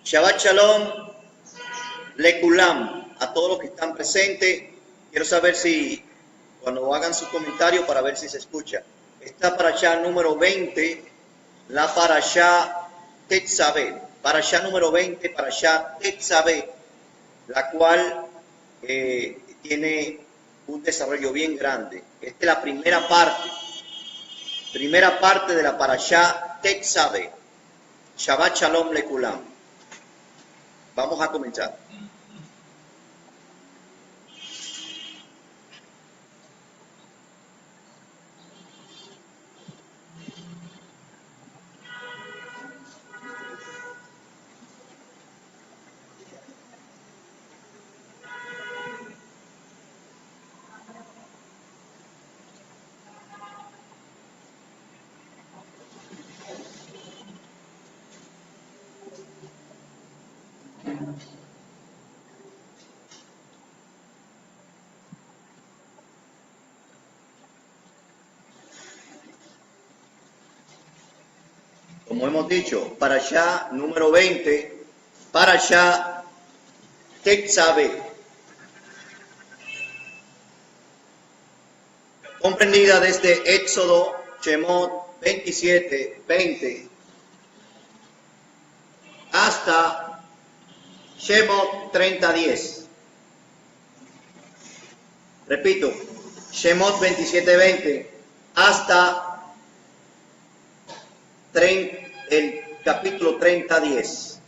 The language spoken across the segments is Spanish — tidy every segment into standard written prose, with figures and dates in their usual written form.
Shabbat Shalom, Lekulam, a todos los que están presentes. Quiero saber si, cuando hagan sus comentarios, para ver si se escucha. Esta parashá número 20, la parashá Tetzaveh. Parashá número 20, parashá Tetzaveh, la cual tiene un desarrollo bien grande. Esta es la primera parte de la parashá Tetzaveh. Shabbat Shalom Lekulam. Vamos a comenzar. Como hemos dicho, parashá número 20, parashá Tetzaveh, comprendida desde Éxodo, Shemot 27, 20, hasta Shemot 30, 10. Repito, Shemot 27, 20, hasta el capítulo 30, 10.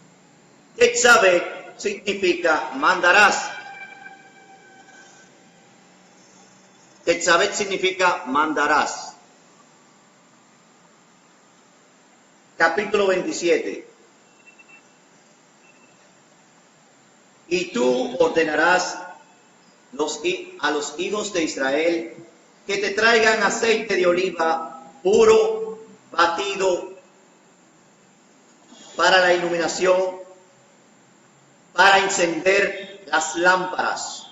Tetzaveh significa mandarás. Tetzaveh significa mandarás. Capítulo 27. Y tú ordenarás a los hijos de Israel que te traigan aceite de oliva puro, batido, para la iluminación, para encender las lámparas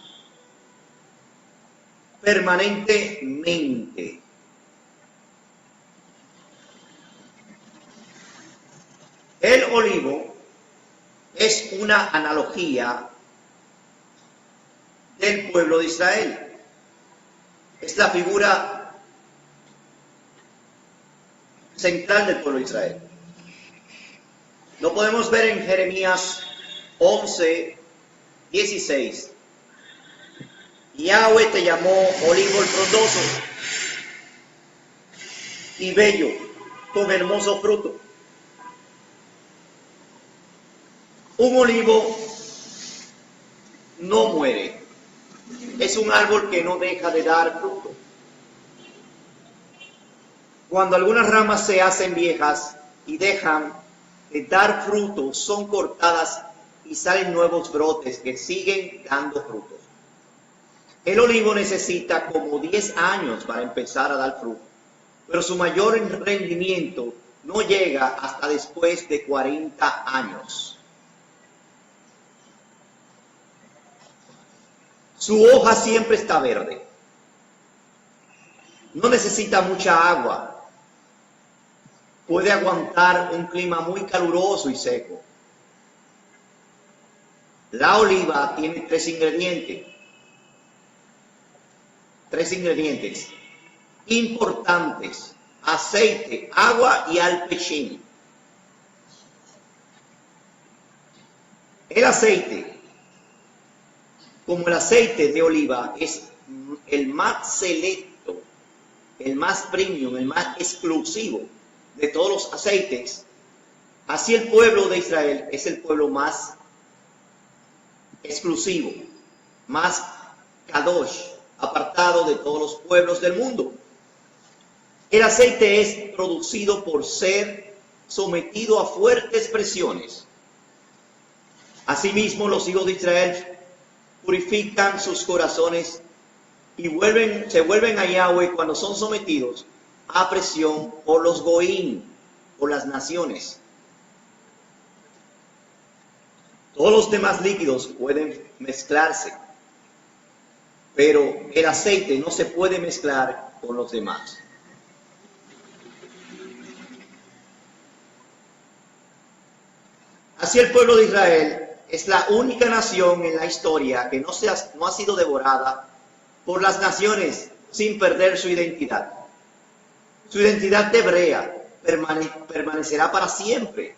permanentemente. El olivo es una analogía del pueblo de Israel. Es la figura central del pueblo de Israel. Lo podemos ver en Jeremías 11, 16. Yahweh te llamó olivo el frondoso y bello, con hermoso fruto. Un olivo no muere. Es un árbol que no deja de dar fruto. Cuando algunas ramas se hacen viejas y dejan de dar fruto, son cortadas y salen nuevos brotes que siguen dando frutos. El olivo necesita como 10 años para empezar a dar fruto, pero su mayor rendimiento no llega hasta después de 40 años. Su hoja siempre está verde. No necesita mucha agua. Puede aguantar un clima muy caluroso y seco. La oliva tiene tres ingredientes importantes: aceite, agua y alpechín. El aceite, como el aceite de oliva, es el más selecto, el más premium, el más exclusivo de todos los aceites. Así el pueblo de Israel es el pueblo más exclusivo, más kadosh, apartado de todos los pueblos del mundo. El aceite es producido por ser sometido a fuertes presiones. Asimismo, los hijos de Israel purifican sus corazones y se vuelven a Yahweh cuando son sometidos a presión por los goín, por las naciones. Todos los demás líquidos pueden mezclarse, pero el aceite no se puede mezclar con los demás. Así el pueblo de Israel es la única nación en la historia que no ha sido devorada por las naciones sin perder su identidad. Su identidad hebrea permanecerá para siempre.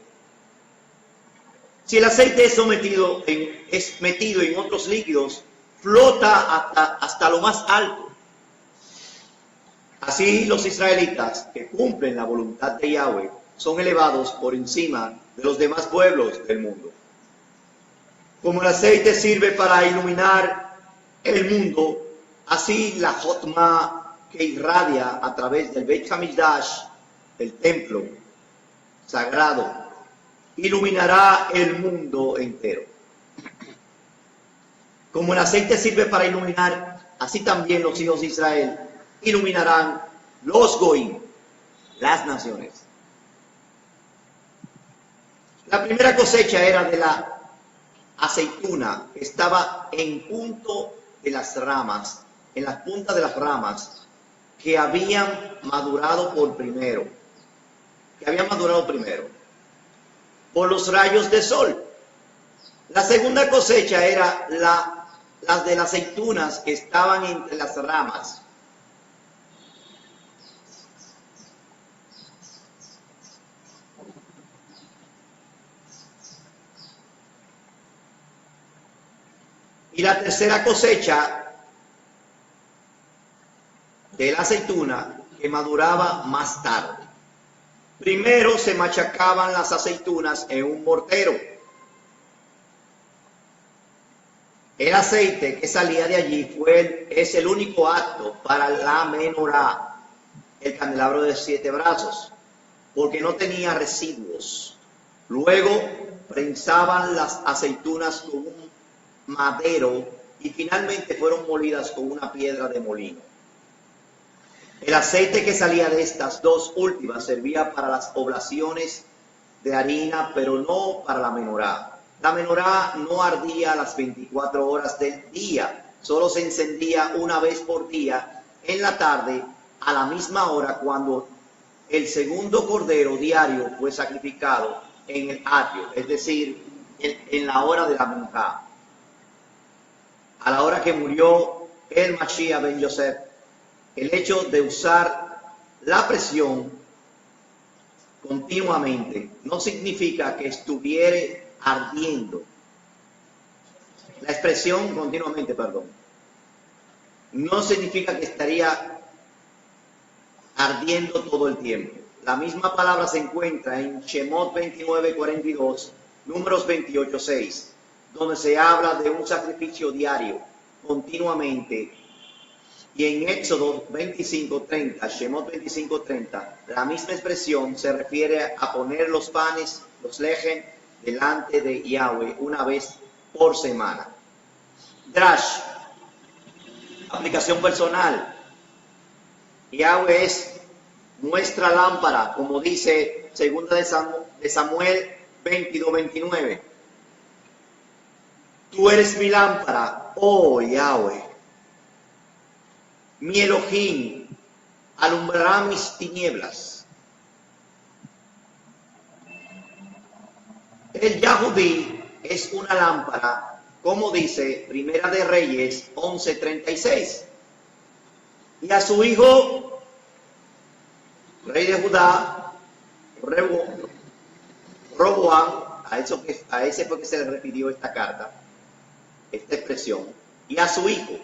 Si el aceite es metido en otros líquidos, flota hasta lo más alto. Así los israelitas que cumplen la voluntad de Yahweh son elevados por encima de los demás pueblos del mundo. Como el aceite sirve para iluminar el mundo, así la Jotma que irradia a través del Beit HaMikdash, el templo sagrado, iluminará el mundo entero. Como el aceite sirve para iluminar, así también los hijos de Israel iluminarán los Goim, las naciones. La primera cosecha era de la aceituna, que estaba en punto de las ramas, en las puntas de las ramas, que habían madurado primero, por los rayos de sol. La segunda cosecha era las de las aceitunas que estaban entre las ramas. Y la tercera cosecha de la aceituna que maduraba más tarde. Primero se machacaban las aceitunas en un mortero. El aceite que salía de allí es el único acto para la menorá, el candelabro de 7 brazos, porque no tenía residuos. Luego prensaban las aceitunas con un madero y finalmente fueron molidas con una piedra de molino. El aceite que salía de estas dos últimas servía para las oblaciones de harina, pero no para la menorá. La menorá no ardía las 24 horas del día, solo se encendía una vez por día en la tarde a la misma hora cuando el segundo cordero diario fue sacrificado en el atrio, es decir, en la hora de la minjá. A la hora que murió el Mashiach ben Yosef, el hecho de usar la presión continuamente no significa que estuviera ardiendo. La expresión continuamente, no significa que estaría ardiendo todo el tiempo. La misma palabra se encuentra en Shemot 29:42, Números 28:6, donde se habla de un sacrificio diario, continuamente. Y en Éxodo 25:30, Shemot 25:30, la misma expresión se refiere a poner los panes, los lejen, delante de Yahweh una vez por semana. Drash, aplicación personal. Yahweh es nuestra lámpara, como dice 2 de Samuel 22:29. Tú eres mi lámpara, oh Yahweh. Mi Elohim alumbrará mis tinieblas. El Yahudí es una lámpara, como dice Primera de Reyes 11:36. Y a su hijo, rey de Judá, Roboam, a ese fue que se le refirió esta carta, esta expresión. Y a su hijo,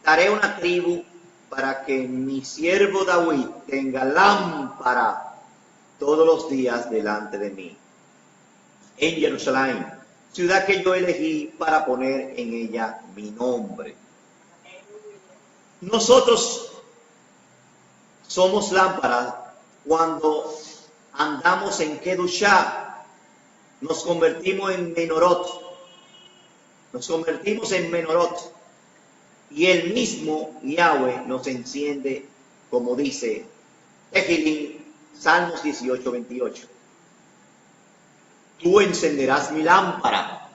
daré una tribu para que mi siervo David tenga lámpara todos los días delante de mí. En Jerusalén, ciudad que yo elegí para poner en ella mi nombre. Nosotros somos lámparas cuando andamos en Kedushá, nos convertimos en menorot. Y el mismo Yahweh nos enciende, como dice Tehilim, Salmos 18:28. Tú encenderás mi lámpara,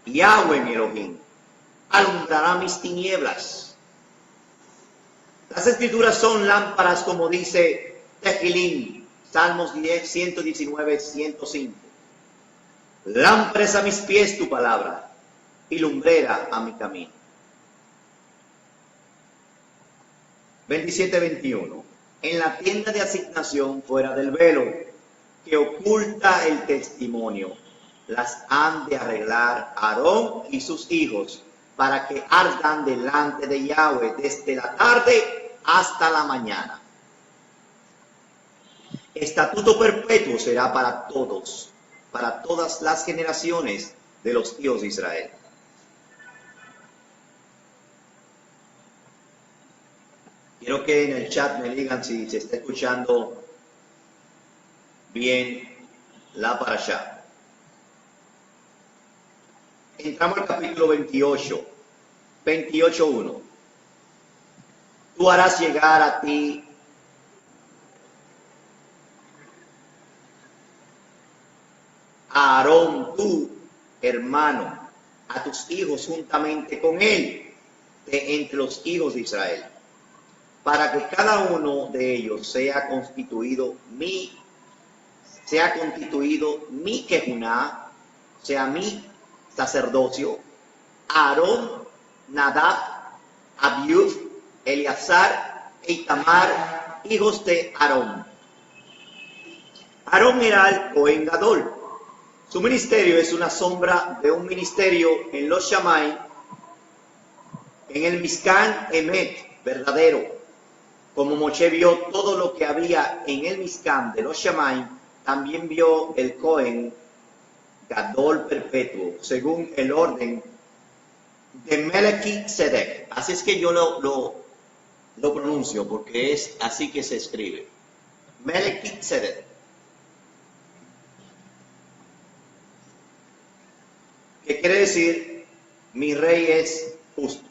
Yahweh mi Elohim, alumbrará mis tinieblas. Las escrituras son lámparas, como dice Tehilim, Salmos 119:105. Lámpara es a mis pies tu palabra y lumbrera a mi camino. 27-21. En la tienda de asignación fuera del velo que oculta el testimonio, las han de arreglar Aarón y sus hijos para que ardan delante de Yahweh desde la tarde hasta la mañana. Estatuto perpetuo será para todos, para todas las generaciones de los hijos de Israel. Quiero que en el chat me digan si se está escuchando bien la parashá. Entramos al capítulo 28, 28:1. Tú harás llegar a ti a Aarón, tu hermano, a tus hijos juntamente con él, de entre los hijos de Israel, para que cada uno de ellos sea constituido mi kejuná, sea mi sacerdocio, Aarón, Nadab, Abiud, Eleazar e Itamar, hijos de Aarón. Aarón era el Cohen Gadol. Su ministerio es una sombra de un ministerio en los Shammai, en el Mishkan Emet, verdadero. Como Moshe vio todo lo que había en el Mishkan de los Shammai, también vio el Cohen Gadol perpetuo, según el orden de Melquisedec. Así es que yo lo pronuncio, porque es así que se escribe. Melquisedec. ¿Qué quiere decir? Mi rey es justo.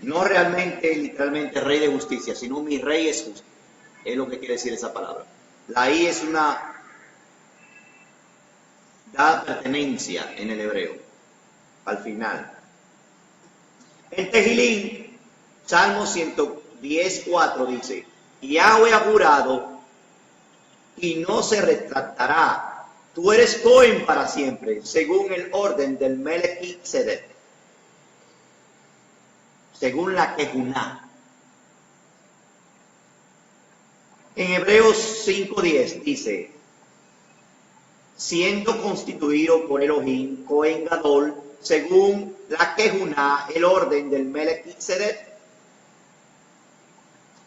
No realmente, literalmente, rey de justicia, sino mi rey es justo. Es lo que quiere decir esa palabra. La I es una da pertenencia en el hebreo, al final. En Tejilín, Salmo 110:4 dice, Yahweh ha jurado y no se retractará. Tú eres Cohen para siempre, según el orden del Melquisedec, según la Kejuná. En Hebreos 5:10 dice, siendo constituido por Elohim, Cohen Gadol, según la Kejuná, el orden del Melquisedec.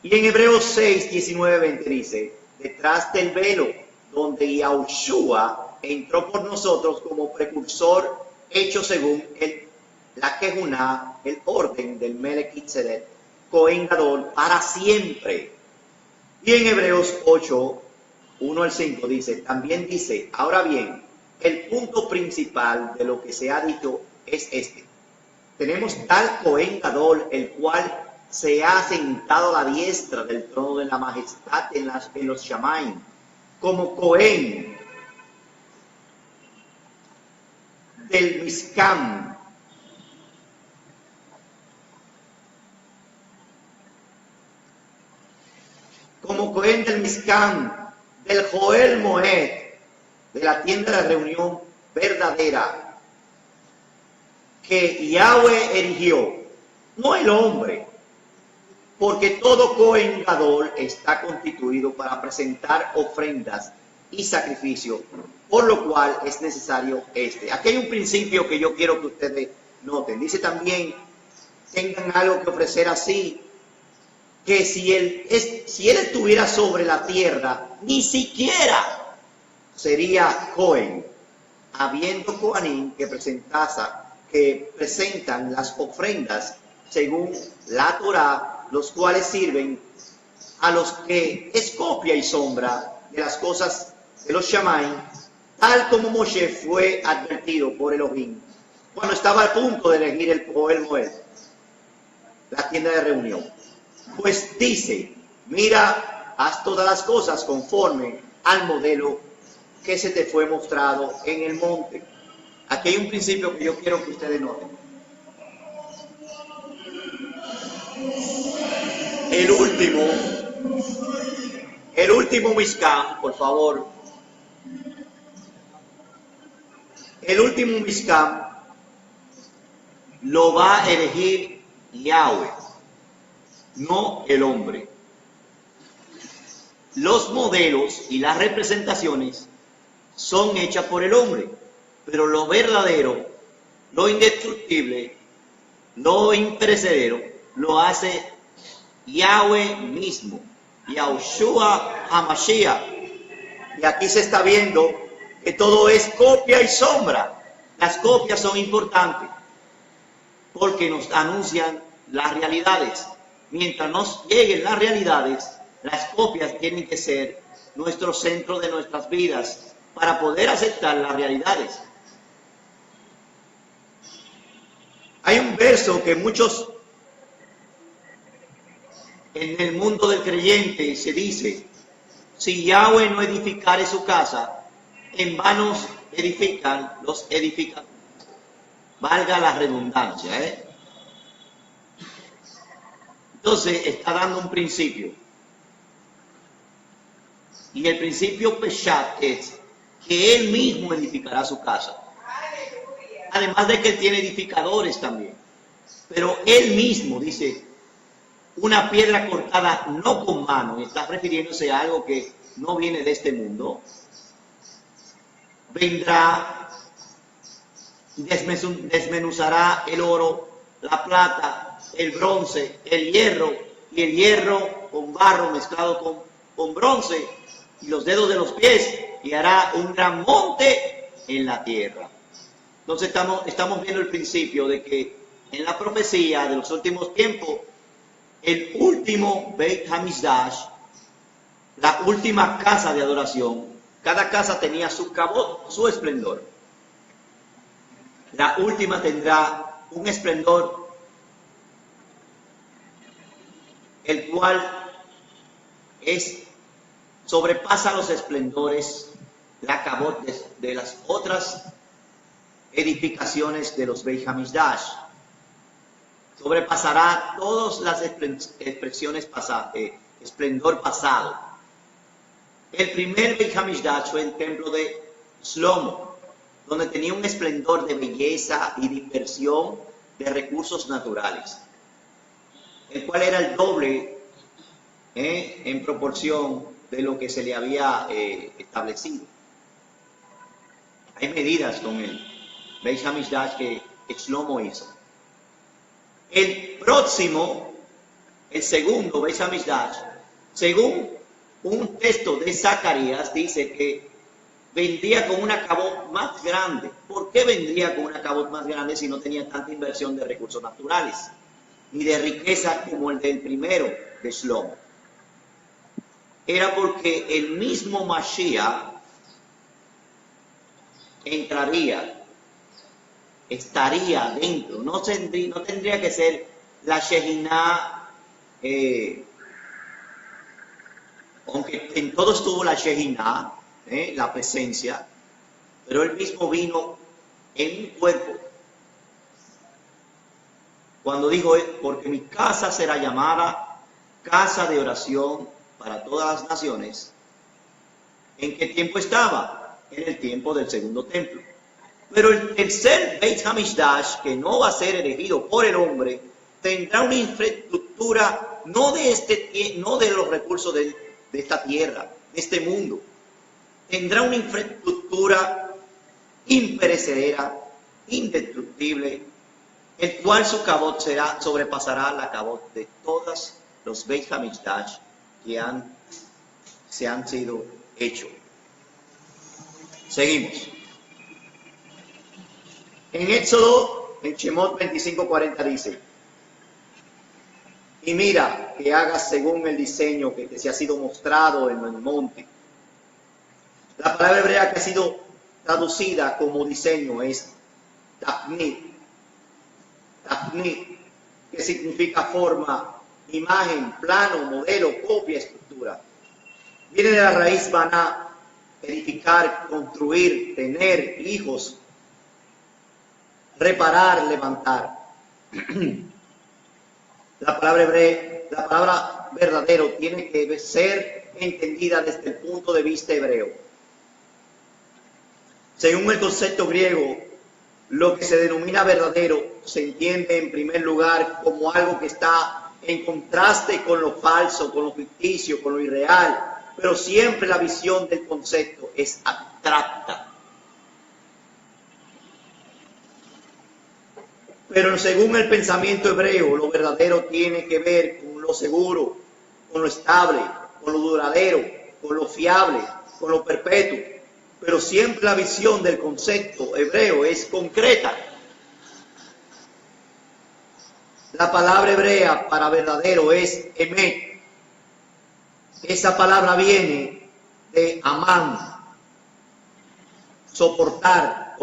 Y en Hebreos 6:19-20 dice, detrás del velo, donde Yahushua entró por nosotros como precursor, hecho según la Kejuná, el orden del Melquisedec, Cohen Gadol, para siempre. Y en Hebreos 8:1-5 dice, también dice, ahora bien, el punto principal de lo que se ha dicho es este. Tenemos tal Cohen Gadol, el cual se ha sentado a la diestra del trono de la majestad en los Shammai, como Cohen del Mishkan, como Cohen del Mishkan, del Joel Moed, de la tienda de reunión verdadera, que Yahweh erigió, no el hombre, porque todo Cohen Gadol está constituido para presentar ofrendas y sacrificios, por lo cual es necesario este. Aquí hay un principio que yo quiero que ustedes noten. Dice también, tengan algo que ofrecer así, que si él estuviera sobre la tierra, ni siquiera sería Cohen, habiendo Cohanim que presentan las ofrendas según la Torá, los cuales sirven a los que es copia y sombra de las cosas de los Shammai, tal como Moshe fue advertido por Elohim cuando estaba a punto de elegir el Joel Moed, la tienda de reunión. Pues dice, mira, haz todas las cosas conforme al modelo que se te fue mostrado en el monte. Aquí hay un principio que yo quiero que ustedes noten. El último Mishkan, por favor, El último Mishkan lo va a elegir Yahweh, no el hombre. Los modelos y las representaciones son hechas por el hombre, pero lo verdadero, lo indestructible, lo imperecedero, lo hace Yahweh mismo, Yahushua HaMashiach. Y aquí se está viendo que todo es copia y sombra. Las copias son importantes porque nos anuncian las realidades. Mientras nos lleguen las realidades, las copias tienen que ser nuestro centro de nuestras vidas para poder aceptar las realidades. Hay un verso que muchos en el mundo del creyente se dice: si Yahweh no edificare su casa, en vano edifican los edificadores. Valga la redundancia, Entonces está dando un principio. Y el principio Peshat es que él mismo edificará su casa. Además de que él tiene edificadores también. Pero él mismo dice, una piedra cortada no con mano, y está refiriéndose a algo que no viene de este mundo, vendrá, desmenuzará el oro, la plata, el bronce, el hierro, y el hierro con barro mezclado con bronce, y los dedos de los pies, y hará un gran monte en la tierra. Entonces estamos viendo el principio de que en la profecía de los últimos tiempos, el último Beit HaMikdash, la última casa de adoración, cada casa tenía su cabot, su esplendor. La última tendrá un esplendor el cual sobrepasa los esplendores, la cabot de las otras edificaciones de los Beit HaMikdash. Sobrepasará todas las expresiones esplendor pasado. El primer Beit HaMikdash fue el templo de Shlomo, donde tenía un esplendor de belleza y de inversión de recursos naturales, el cual era el doble en proporción de lo que se le había establecido. Hay medidas con el Beit HaMikdash que Shlomo hizo. El próximo, el segundo Beit HaMikdash, según un texto de Zacarías, dice que vendría con una cabot más grande. ¿Por qué vendría con una cabot más grande si no tenía tanta inversión de recursos naturales ni de riqueza como el del primero de Shlomo? Era porque el mismo Mashiach entraría, estaría dentro, no tendría que ser la Shehinah, aunque en todo estuvo la Shehinah, la presencia, pero él mismo vino en un cuerpo. Cuando dijo, porque mi casa será llamada casa de oración para todas las naciones, ¿en qué tiempo estaba? En el tiempo del segundo templo. Pero el tercer Beit HaMikdash, que no va a ser erigido por el hombre, tendrá una infraestructura no de los recursos de esta tierra, de este mundo. Tendrá una infraestructura imperecedera, indestructible, el cual su cabot sobrepasará la cabot de todos los Beit HaMikdash que se han sido hechos. Seguimos. En Éxodo, en Shemot 25:40 dice: y mira que hagas según el diseño que se ha sido mostrado en el monte. La palabra hebrea que ha sido traducida como diseño es tafnit, que significa forma, imagen, plano, modelo, copia, estructura. Viene de la raíz baná, edificar, construir, tener hijos, reparar, levantar. La palabra verdadero tiene que ser entendida desde el punto de vista hebreo. Según el concepto griego, lo que se denomina verdadero se entiende en primer lugar como algo que está en contraste con lo falso, con lo ficticio, con lo irreal, pero siempre la visión del concepto es abstracta. Pero según el pensamiento hebreo, lo verdadero tiene que ver con lo seguro, con lo estable, con lo duradero, con lo fiable, con lo perpetuo. Pero siempre la visión del concepto hebreo es concreta. La palabra hebrea para verdadero es emet. Esa palabra viene de amán, soportar,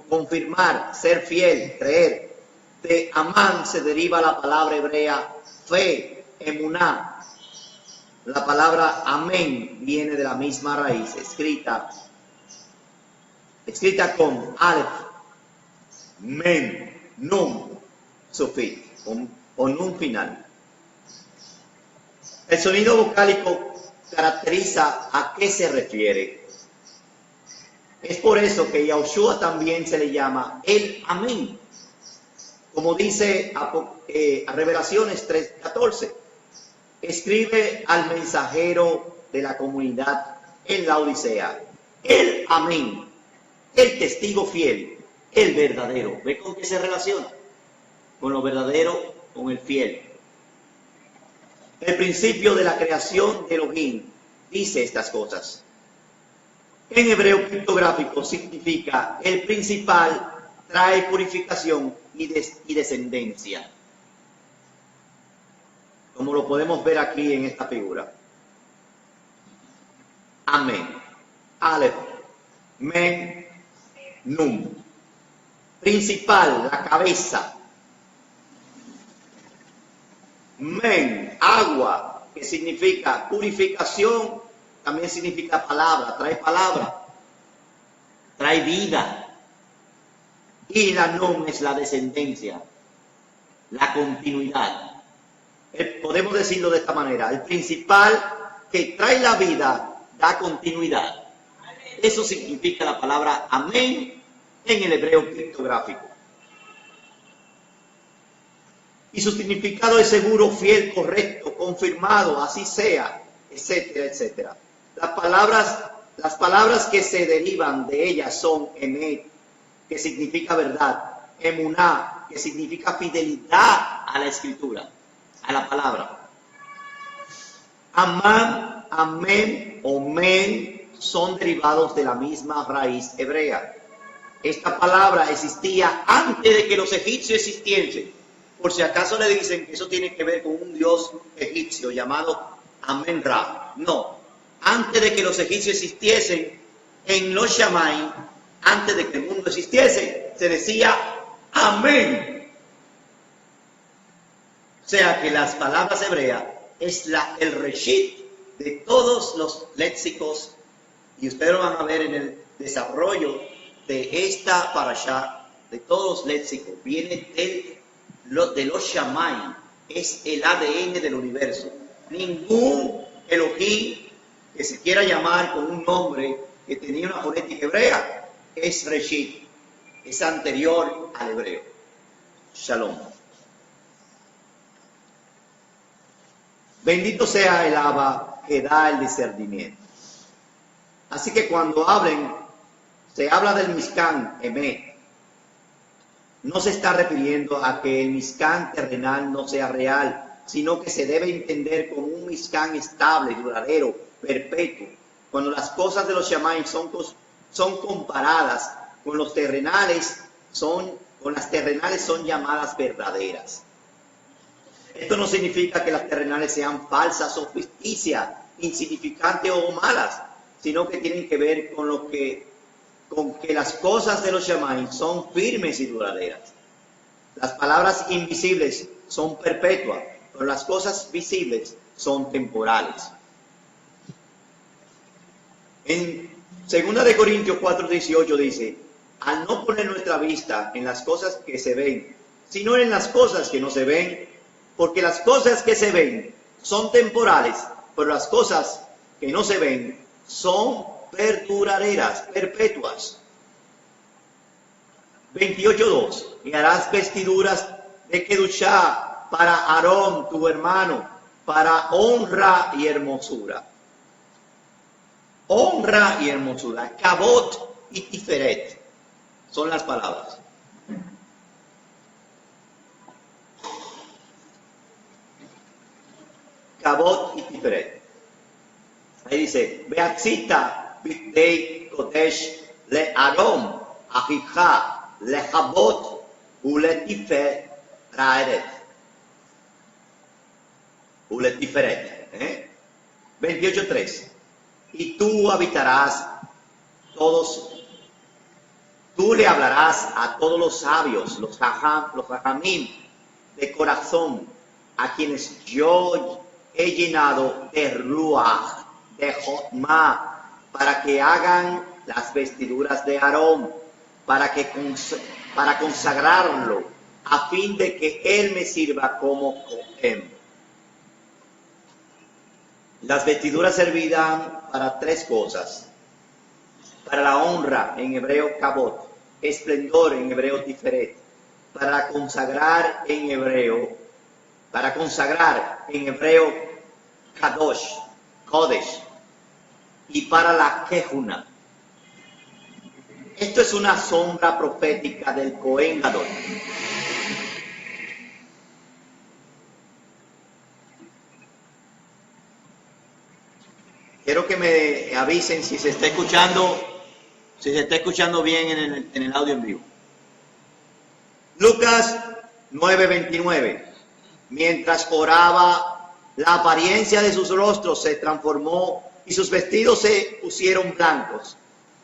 confirmar, ser fiel, creer. De amán se deriva la palabra hebrea fe, emuná. La palabra amén viene de la misma raíz, escrita con alef, men, nun, sufix, o nun final. El sonido vocálico caracteriza a qué se refiere. Es por eso que Yahushua también se le llama el amén. Como dice a Revelaciones 3:14, escribe al mensajero de la comunidad en la Odisea, el amén, el testigo fiel, el verdadero. ¿Ve con qué se relaciona? Con lo verdadero, con el fiel. El principio de la creación de Elohim dice estas cosas. En hebreo criptográfico significa el principal trae purificación y descendencia, como lo podemos ver aquí en esta figura. Amén, Aleph, Men, Num. Principal, la cabeza. Men, agua, que significa purificación, también significa palabra, trae vida. Y la Nun es la descendencia, la continuidad. Podemos decirlo de esta manera, el principal que trae la vida da continuidad. Eso significa la palabra amén en el hebreo criptográfico. Y su significado es seguro, fiel, correcto, confirmado, así sea, etcétera, etcétera. Las palabras que se derivan de ellas son emet, que significa verdad, emuná, que significa fidelidad a la escritura, a la palabra. Amán, amén o men son derivados de la misma raíz hebrea. Esta palabra existía antes de que los egipcios existiesen. Por si acaso le dicen que eso tiene que ver con un dios egipcio llamado Amen-Ra. No, antes de que los egipcios existiesen, en los Shammai, antes de que el mundo existiese, se decía amén. O sea que las palabras hebreas es el reshit de todos los léxicos, y ustedes lo van a ver en el desarrollo de esta parashá, de todos los léxicos, viene de los Shammai, es el ADN del universo. Ningún Elohim que se quiera llamar con un nombre que tenía una fonética hebrea es Reshit, es anterior al hebreo. Shalom. Bendito sea el Abba que da el discernimiento. Así que cuando se habla del Mishkan, Emet, no se está refiriendo a que el Mishkan terrenal no sea real, sino que se debe entender como un Mishkan estable, duradero, perpetuo. Cuando las cosas de los Shammai son comparadas con los terrenales, son llamadas verdaderas. Esto no significa que las terrenales sean falsas o ficticias, insignificantes o malas, sino que tienen que ver con que las cosas de los Shammai son firmes y duraderas. Las palabras invisibles son perpetuas, pero las cosas visibles son temporales. En 2 Corintios 4:18 dice, al no poner nuestra vista en las cosas que se ven, sino en las cosas que no se ven, porque las cosas que se ven son temporales, pero las cosas que no se ven son perduraderas, perpetuas. 28:2. Y harás vestiduras de Kedushá para Aarón, tu hermano, para honra y hermosura. Honra y hermosura. Cabot y Tiferet son las palabras. Cabot y Tiferet. Ahí dice, Beatzita b'tei kodesh le Aarón, Ahijá, le Cabot, uletiferet. Uletiferet. 28:3. Y tú habitarás tú le hablarás a todos los sabios, los hajamim de corazón, a quienes yo he llenado de ruach, de jotma, para que hagan las vestiduras de Aarón, para consagrarlo, a fin de que él me sirva como cohen. Las vestiduras servirán para tres cosas: para la honra, en hebreo kabot; esplendor, en hebreo tiferet; para consagrar en hebreo kadosh, kodesh; y para la kehuna. Esto es una sombra profética del Cohen Gadol. Quiero que me avisen si se está escuchando bien en el audio en vivo. Lucas 9:29. Mientras oraba, la apariencia de sus rostros se transformó y sus vestidos se pusieron blancos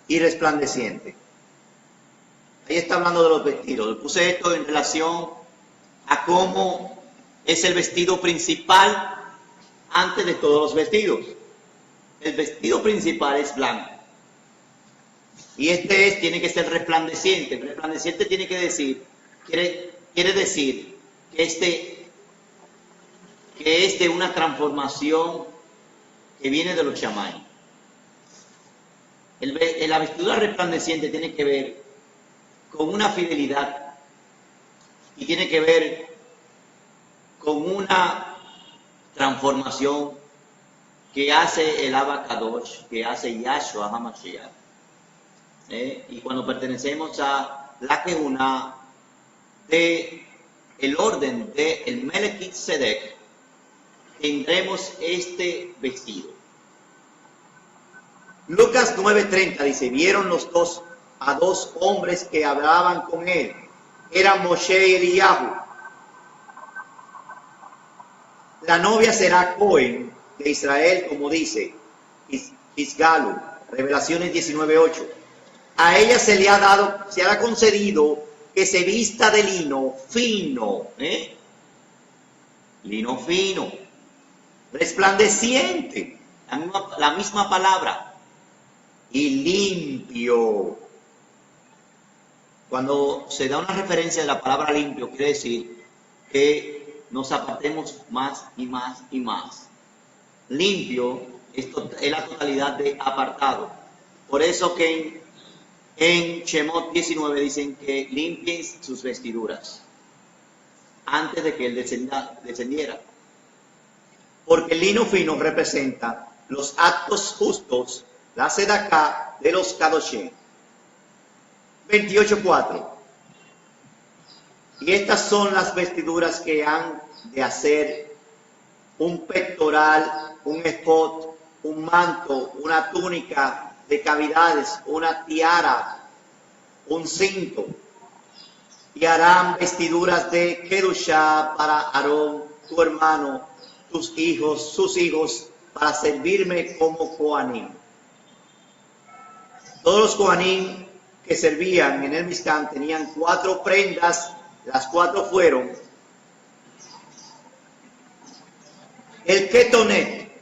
y resplandecientes. Ahí está hablando de los vestidos. Puse esto en relación a cómo es el vestido principal antes de todos los vestidos. El vestido principal es blanco. Y tiene que ser resplandeciente. Resplandeciente quiere decir que es de una transformación que viene de los chamanes. La vestidura resplandeciente tiene que ver con una fidelidad y tiene que ver con una transformación que hace el Abacadosh, que hace Yahshua HaMashiach. Y cuando pertenecemos a la Kehuna de el orden de el Melekit Sedek, tendremos este vestido. Lucas 9:30 dice, vieron a dos hombres que hablaban con él. Eran Moshe y Eliyahu. La novia será Cohen de Israel, como dice Isgalu, Revelaciones 19:8. A ella se le ha concedido que se vista de lino fino, lino fino, resplandeciente, la misma palabra, y limpio. Cuando se da una referencia de la palabra limpio, quiere decir que nos apartemos más y más y más. Limpio es la totalidad de apartado. Por eso que en Shemot 19 dicen que limpien sus vestiduras antes de que él descendiera. Porque el lino fino representa los actos justos, la sedaká de los kadoshim. 28:4. Y estas son las vestiduras que han de hacer: un pectoral, un efod, un manto, una túnica de cavidades, una tiara, un cinto. Y harán vestiduras de Kedushá para Aarón, tu hermano, tus hijos, sus hijos, para servirme como Kohanim. Todos los Kohanim que servían en el Mishkan tenían 4 prendas. Las 4 fueron el ketonet,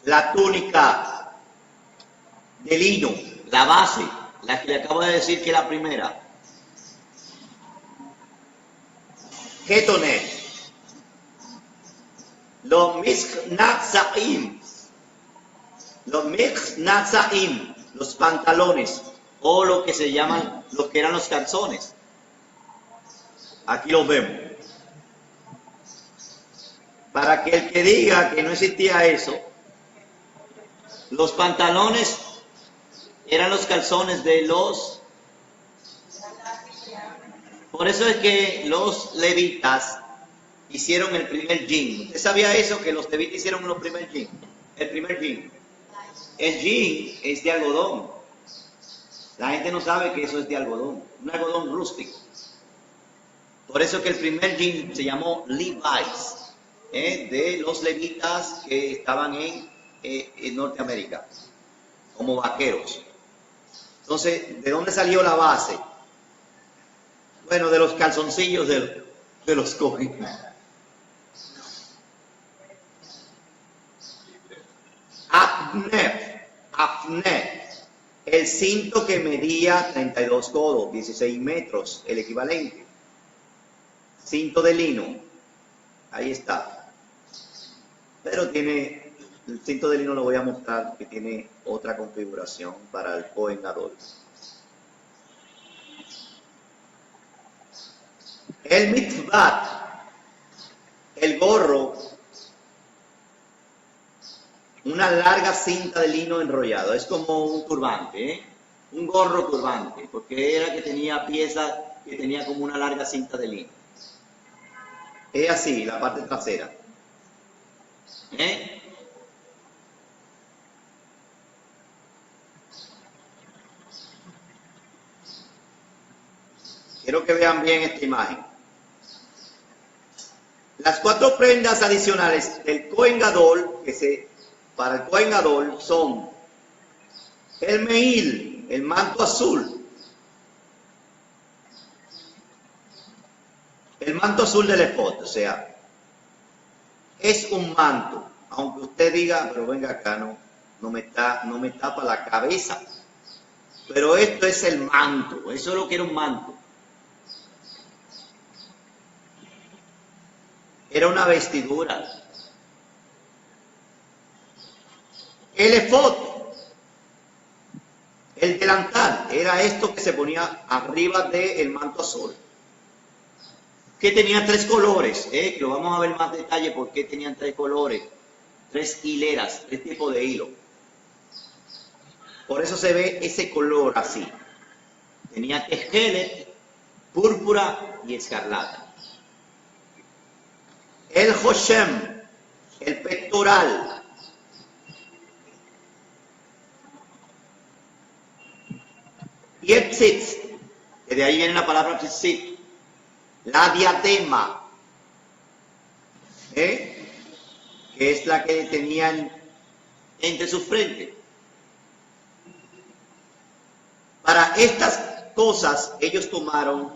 la túnica de lino, la base, la que le acabo de decir que es la primera. Ketonet, los mizknatzaim, Los Mitznazaim, los pantalones, o lo que se llaman, lo que eran los calzones. Aquí los vemos. Para que el que diga que no existía eso, los pantalones eran los calzones de los... Por eso es que los levitas hicieron el primer jean. ¿Usted sabía eso? Que los levitas hicieron el primer jean. El primer jean. El jean es de algodón. La gente no sabe que eso es de algodón. Un algodón rústico. Por eso que el primer jean se llamó Levi's. De los levitas que estaban en Norteamérica. Como vaqueros. Entonces, ¿de dónde salió la base? Bueno, de los calzoncillos de los Cohen. Afne, el cinto que medía 32 codos, 16 metros, el equivalente. Cinto de lino, ahí está. Pero tiene, el cinto de lino lo voy a mostrar que tiene otra configuración para el Cohen Gadol. El mitzvat, el gorro, una larga cinta de lino enrollado, es como un turbante, un gorro turbante, porque era que tenía piezas que tenía como una larga cinta de lino. Es así, la parte trasera. Quiero que vean bien esta imagen. Las 4 prendas adicionales del Cohen Gadol, para el Cohen Gadol, son el meil, el manto azul. El manto azul del efod, o sea, es un manto, aunque usted diga, pero venga acá, no me tapa la cabeza. Pero esto es el manto, eso es lo que era un manto. Era una vestidura. El efod, el delantal, era esto que se ponía arriba del manto azul. Que tenía 3 colores, que lo vamos a ver más detalle por qué tenían 3 colores, 3 hileras, 3 tipos de hilo. Por eso se ve ese color así. Tenía tejelet, púrpura y escarlata. El Hoshem, el pectoral. Y el tzitz, que de ahí viene la palabra tzitzit, la diadema, que es la que tenían entre sus frentes. Para estas cosas ellos tomaron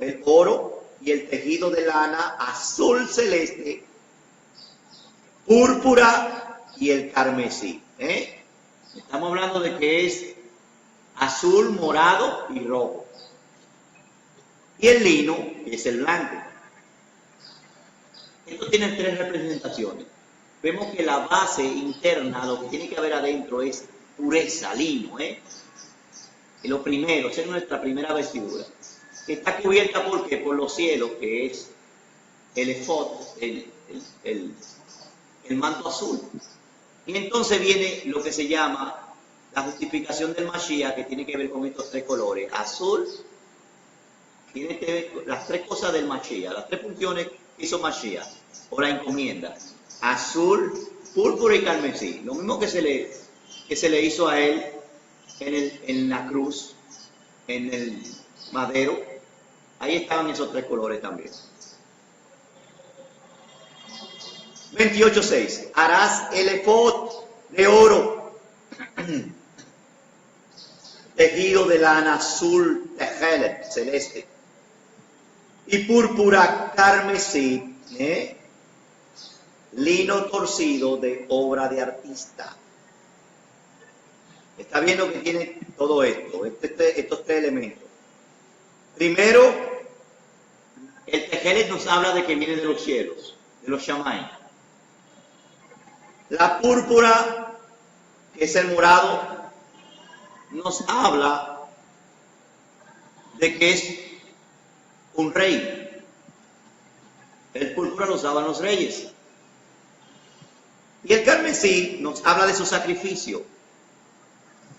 el oro y el tejido de lana azul celeste, púrpura y el carmesí. Estamos hablando de que es azul, morado y rojo. Y el lino es el blanco. Esto tiene 3 representaciones. Vemos que la base interna, lo que tiene que haber adentro es pureza, lino. Y lo primero, esa es nuestra primera vestidura. Que está cubierta por los cielos, que es el efod, el manto azul. Y entonces viene lo que se llama la justificación del Mashiach, que tiene que ver con estos 3 colores. Azul, tiene que ver con las 3 cosas del Mashiach, las 3 funciones que hizo Mashiach, o la encomienda. Azul, púrpura y carmesí. Lo mismo que se le hizo a él en la cruz, en el madero. Ahí estaban esos 3 colores también. 28:6. Harás el efod de oro, tejido de lana azul, tejelet, celeste, y púrpura carmesí, lino torcido de obra de artista. Está viendo que tiene todo esto, estos 3 elementos. Primero, el tejelet nos habla de que viene de los cielos, de los shamayim. La púrpura, que es el morado, nos habla de que es un rey. El púrpura lo usaban los reyes. Y el carmesí nos habla de su sacrificio,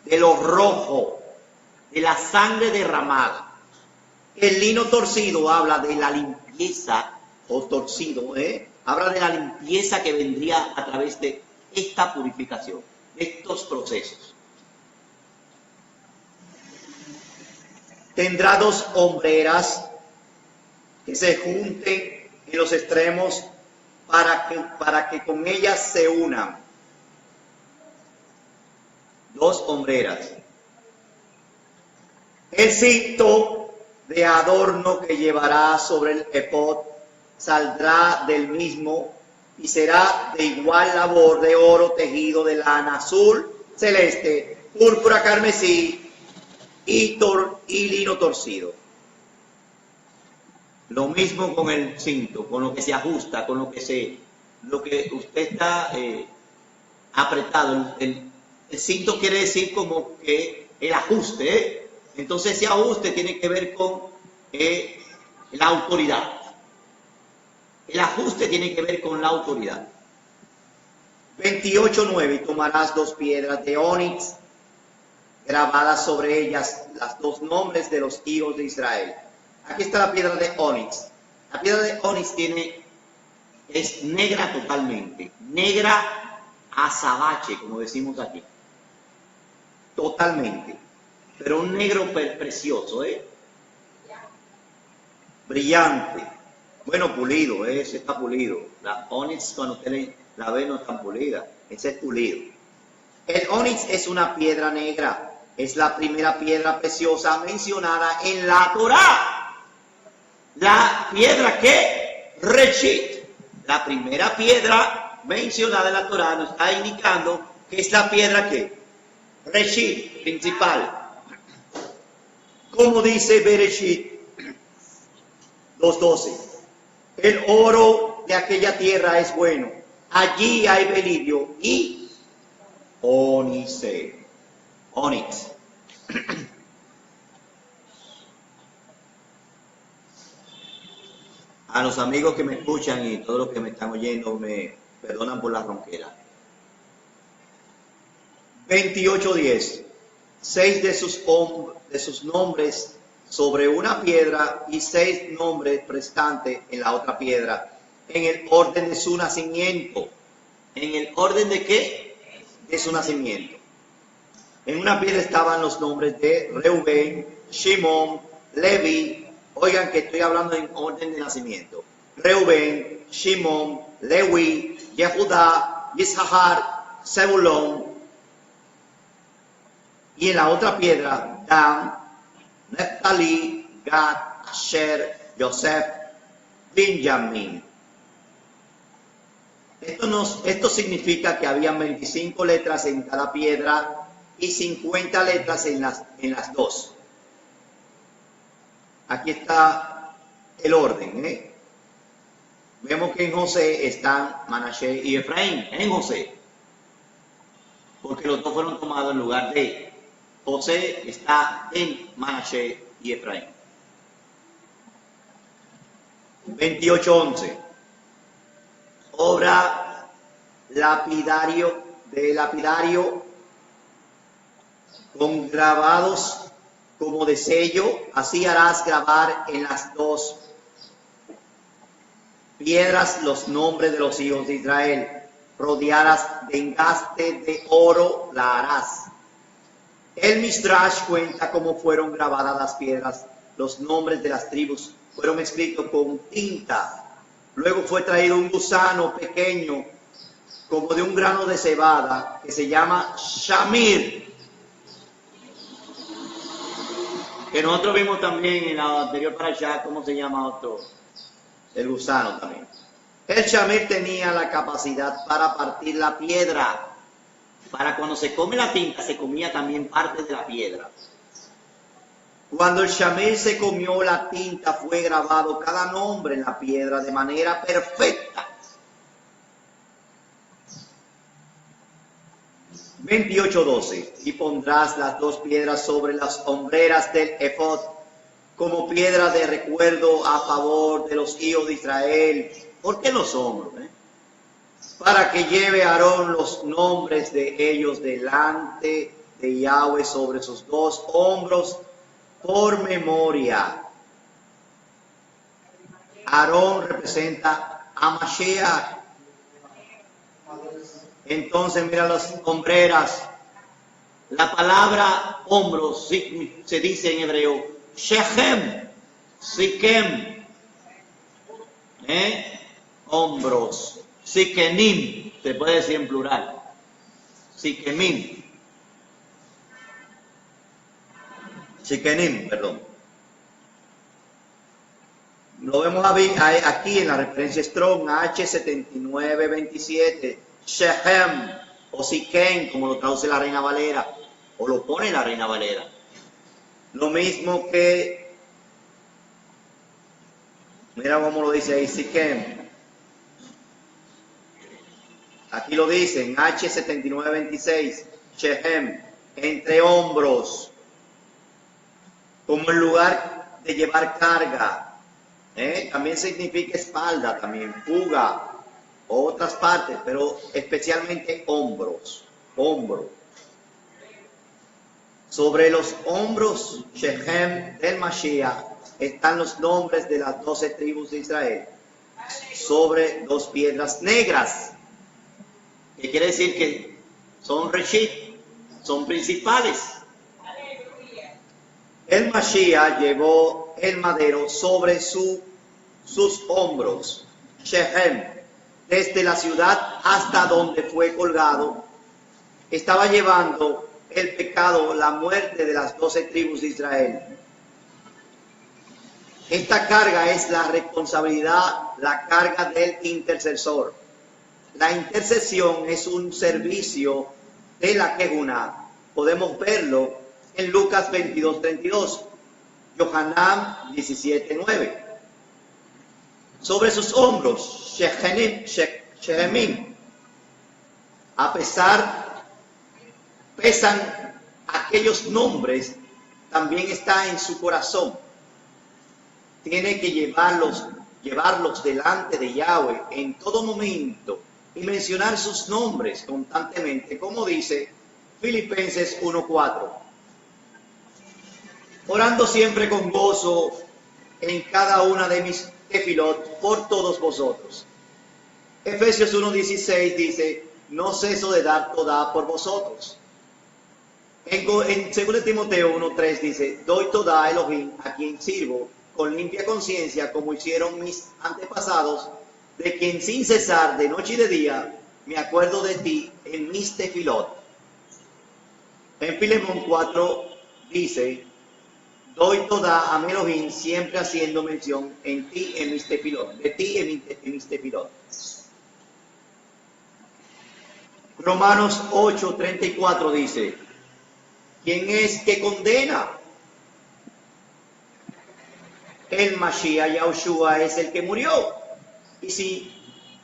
de lo rojo, de la sangre derramada. El lino torcido habla de la limpieza, o torcido, habla de la limpieza que vendría a través de esta purificación, de estos procesos. Tendrá 2 hombreras que se junten en los extremos para que con ellas se unan. 2 hombreras. El cinto de adorno que llevará sobre el efod saldrá del mismo y será de igual labor de oro tejido de lana azul, celeste, púrpura, carmesí y lino torcido. Lo mismo con el cinto, con lo que se ajusta, con lo que usted está apretado. El cinto quiere decir como que el ajuste, Entonces ese ajuste tiene que ver con la autoridad. El ajuste tiene que ver con la autoridad. 28:9, y tomarás 2 piedras de onix, grabadas sobre ellas los 2 nombres de los hijos de Israel. Aquí está la piedra de onix. La piedra de onix es negra totalmente, negra azabache, como decimos aquí. Totalmente. Pero un negro precioso, brillante. Bueno, pulido, ese está pulido. La onix, cuando usted la ve, no está pulida. Ese es pulido. El onix es una piedra negra. Es la primera piedra preciosa mencionada en la Torá. La piedra que Reshit. La primera piedra mencionada en la Torá nos está indicando que es la piedra que Reshit, principal. Como dice Bereshit 2:12. El oro de aquella tierra es bueno. Allí hay berilio y onix. A los amigos que me escuchan y todos los que me están oyendo, me perdonan por la ronquera. 28:10. 6 de sus nombres sobre una piedra y 6 nombres prestantes en la otra piedra, en el orden de su nacimiento. ¿En el orden de qué? De su nacimiento. En una piedra estaban los nombres de Reubén, Shimón, Levi. Oigan que estoy hablando en orden de nacimiento. Reubén, Shimón, Levi, Yehudá, Yisahar, Zebulón. Y en la otra piedra, Dan, Neftalí, Gad, Asher, Yosef, Benjamín. Esto significa que habían 25 letras en cada piedra y 50 letras en las 2. Aquí está el orden. Vemos que en José están Manashe y Efraín, en José. Porque los 2 fueron tomados en lugar de José, está en Manashe y Efraín. 28:11. Obra de lapidario con grabados como de sello, así harás grabar en las 2 piedras los nombres de los hijos de Israel. Rodeadas de engaste de oro la harás. El Midrash cuenta cómo fueron grabadas las piedras. Los nombres de las tribus fueron escritos con tinta. Luego fue traído un gusano pequeño, como de un grano de cebada, que se llama shamir. Que nosotros vimos también en la anterior parashá, ¿cómo se llama otro? El gusano también. El shamir tenía la capacidad para partir la piedra. Para cuando se come la tinta, se comía también parte de la piedra. Cuando el shamir se comió la tinta, fue grabado cada nombre en la piedra de manera perfecta. 28:12. Y pondrás las dos piedras sobre las hombreras del efod como piedra de recuerdo a favor de los hijos de Israel. ¿Por qué los hombros? Para que lleve Aarón los nombres de ellos delante de Yahweh sobre sus dos hombros por memoria. Aarón representa a Mashiach. Entonces mira las hombreras. La palabra hombros se dice en hebreo Shechem, Sikem, hombros. Sikenim, se puede decir en plural. Sikenim. Sikenim, perdón. Lo vemos aquí en la referencia Strong, H7927. Shechem o Siquem, como lo traduce la Reina Valera, o lo pone la Reina Valera. Lo mismo que, mira cómo lo dice ahí, Siquem. Aquí lo dicen, H7926, Shechem, entre hombros, como en lugar de llevar carga. También significa espalda, también fuga, otras partes, pero especialmente hombros, hombro. Sobre los hombros, Shechem del Mashiach, están los nombres de las 12 tribus de Israel, sobre dos piedras negras. ¿Qué quiere decir? Que son reshit, son principales. El Mashiach llevó el madero sobre sus hombros, Shechem, desde la ciudad hasta donde fue colgado. Estaba llevando el pecado, la muerte de las 12 tribus de Israel. Esta carga es la responsabilidad, la carga del intercesor. La intercesión es un servicio de la Keguná. Podemos verlo en Lucas 22:32, Yohanan 17:9. Sobre sus hombros, Shechemim, pesan aquellos nombres, también está en su corazón. Tiene que llevarlos delante de Yahweh en todo momento y mencionar sus nombres constantemente, como dice Filipenses 1:4. Orando siempre con gozo en cada una de mis tefilot por todos vosotros. Efesios 1:16 dice, no ceso de dar toda por vosotros. En 2 Timoteo 1:3 dice, doy toda a Elohim, a quien sirvo con limpia conciencia, como hicieron mis antepasados, de quien sin cesar de noche y de día me acuerdo de ti en mis tefilot. En Filemón 4 dice, doy toda a Elohim, siempre haciendo mención en ti en mis tefilot, de ti en mis tefilot. Romanos 8:34 dice, ¿quién es que condena? El Mashiach Yahushua es el que murió, y si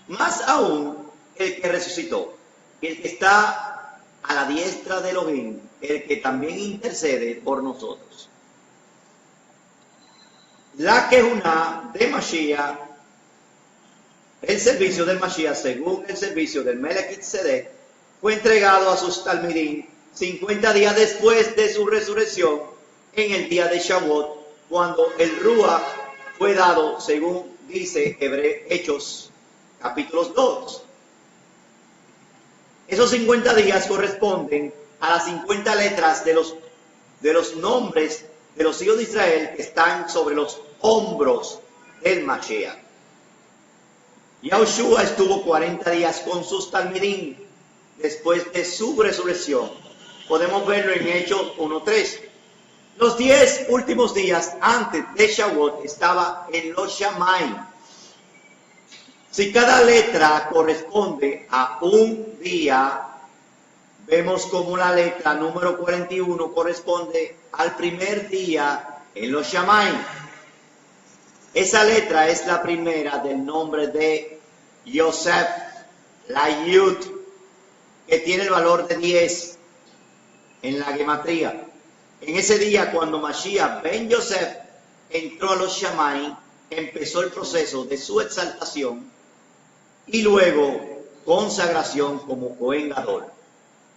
más aún el que resucitó, el que está a la diestra de Elohim, el que también intercede por nosotros. La Kehuná de Mashiach, el servicio del Mashiach según el servicio del Melech Tzedek, fue entregado a sus talmidim 50 días después de su resurrección, en el día de Shavuot, cuando el Ruach fue dado, según dice Hechos, capítulos 2. Esos 50 días corresponden a las 50 letras de los nombres de los hijos de Israel que están sobre los hombros del Mashiach. Yahushua estuvo 40 días con sus talmidim después de su resurrección. Podemos verlo en Hechos 1:3. Los 10 últimos días antes de Shavuot estaba en los Shamayim. Si cada letra corresponde a un día, vemos como la letra número 41 corresponde al primer día en los Shamayim. Esa letra es la primera del nombre de Yosef, la Yud. que tiene el valor de 10 en la gematría. En ese día, cuando Mashiach ben Yosef entró a los Shamaim, empezó el proceso de su exaltación y luego consagración como Cohen Gadol.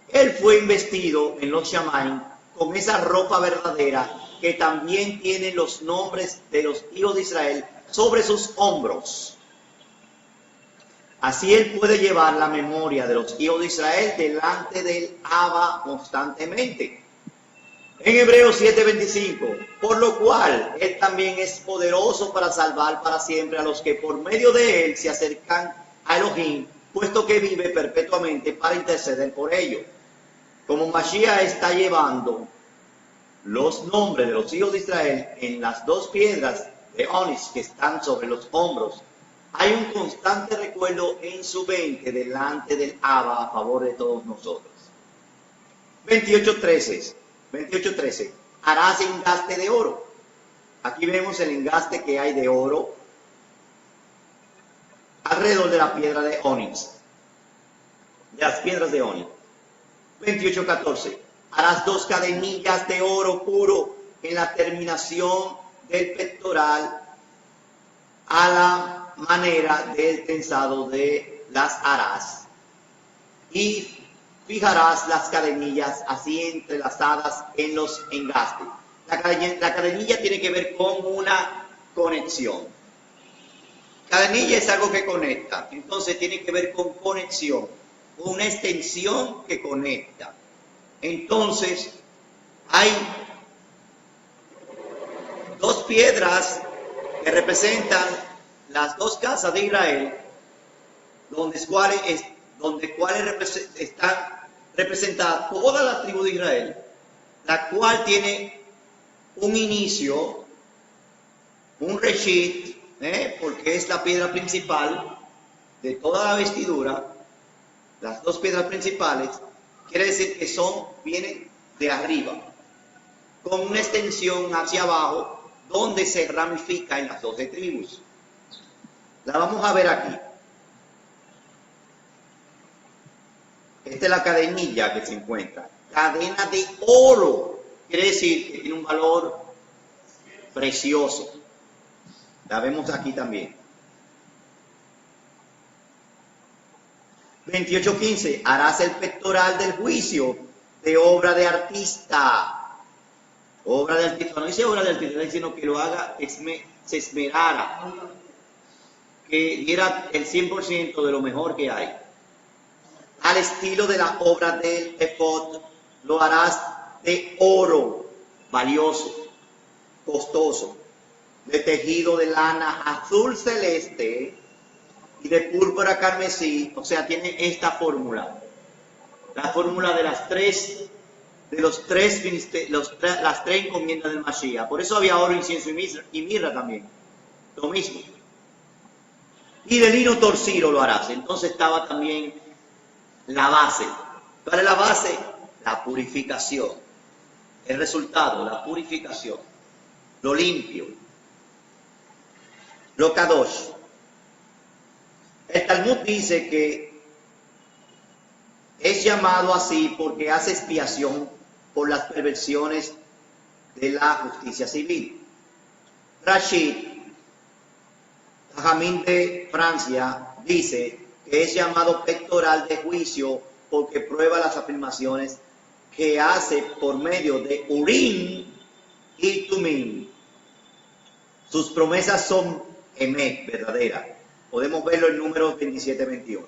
Él fue investido en los Shamaim con esa ropa verdadera que también tiene los nombres de los hijos de Israel sobre sus hombros. Así él puede llevar la memoria de los hijos de Israel delante del Abba constantemente. En Hebreos 7:25, por lo cual él también es poderoso para salvar para siempre a los que por medio de él se acercan a Elohim, puesto que vive perpetuamente para interceder por ellos. Como Mashiach está llevando los nombres de los hijos de Israel en las dos piedras de Onix que están sobre los hombros, hay un constante recuerdo en su mente delante del Abba a favor de todos nosotros. 28:13, harás engaste de oro. Aquí vemos el engaste que hay de oro alrededor de la piedra de Onix, de las piedras de Onix. 28:14, harás 2 cadenillas de oro puro en la terminación del pectoral a la manera del tensado de las aras, y fijarás las cadenillas así entrelazadas en los engastes. La cadenilla tiene que ver con una conexión. Cadenilla es algo que conecta, entonces tiene que ver con conexión, una extensión que conecta. Entonces, hay dos piedras que representan las dos casas de Israel, donde están representadas toda la tribu de Israel, la cual tiene un inicio, un reshit, porque es la piedra principal de toda la vestidura. Las dos piedras principales quiere decir que vienen de arriba, con una extensión hacia abajo, donde se ramifica en las 12 tribus. La vamos a ver aquí. Esta es la cadenilla que se encuentra. Cadena de oro. Quiere decir que tiene un valor precioso. La vemos aquí también. 28:15. Harás el pectoral del juicio de obra de artista. Obra de artista. No dice obra de artista, sino que lo haga, se esmerara. Que diera el 100% de lo mejor que hay. Al estilo de la obra del efod, lo harás de oro valioso, costoso, de tejido de lana azul celeste y de púrpura carmesí. O sea, tiene esta fórmula, la fórmula de las tres encomiendas del Mashiach. Por eso había oro, incienso y mirra también, lo mismo. Y de lino torcido lo harás. Entonces estaba también la base. ¿Cuál es la base? La purificación. El resultado, la purificación. Lo limpio. Lo kadosh. El Talmud dice que es llamado así porque hace expiación por las perversiones de la justicia civil. Rashid Jamín de Francia dice que es llamado pectoral de juicio porque prueba las afirmaciones que hace por medio de Urim y Tumim. Sus promesas son emet, verdadera. Podemos verlo en Números 27-21.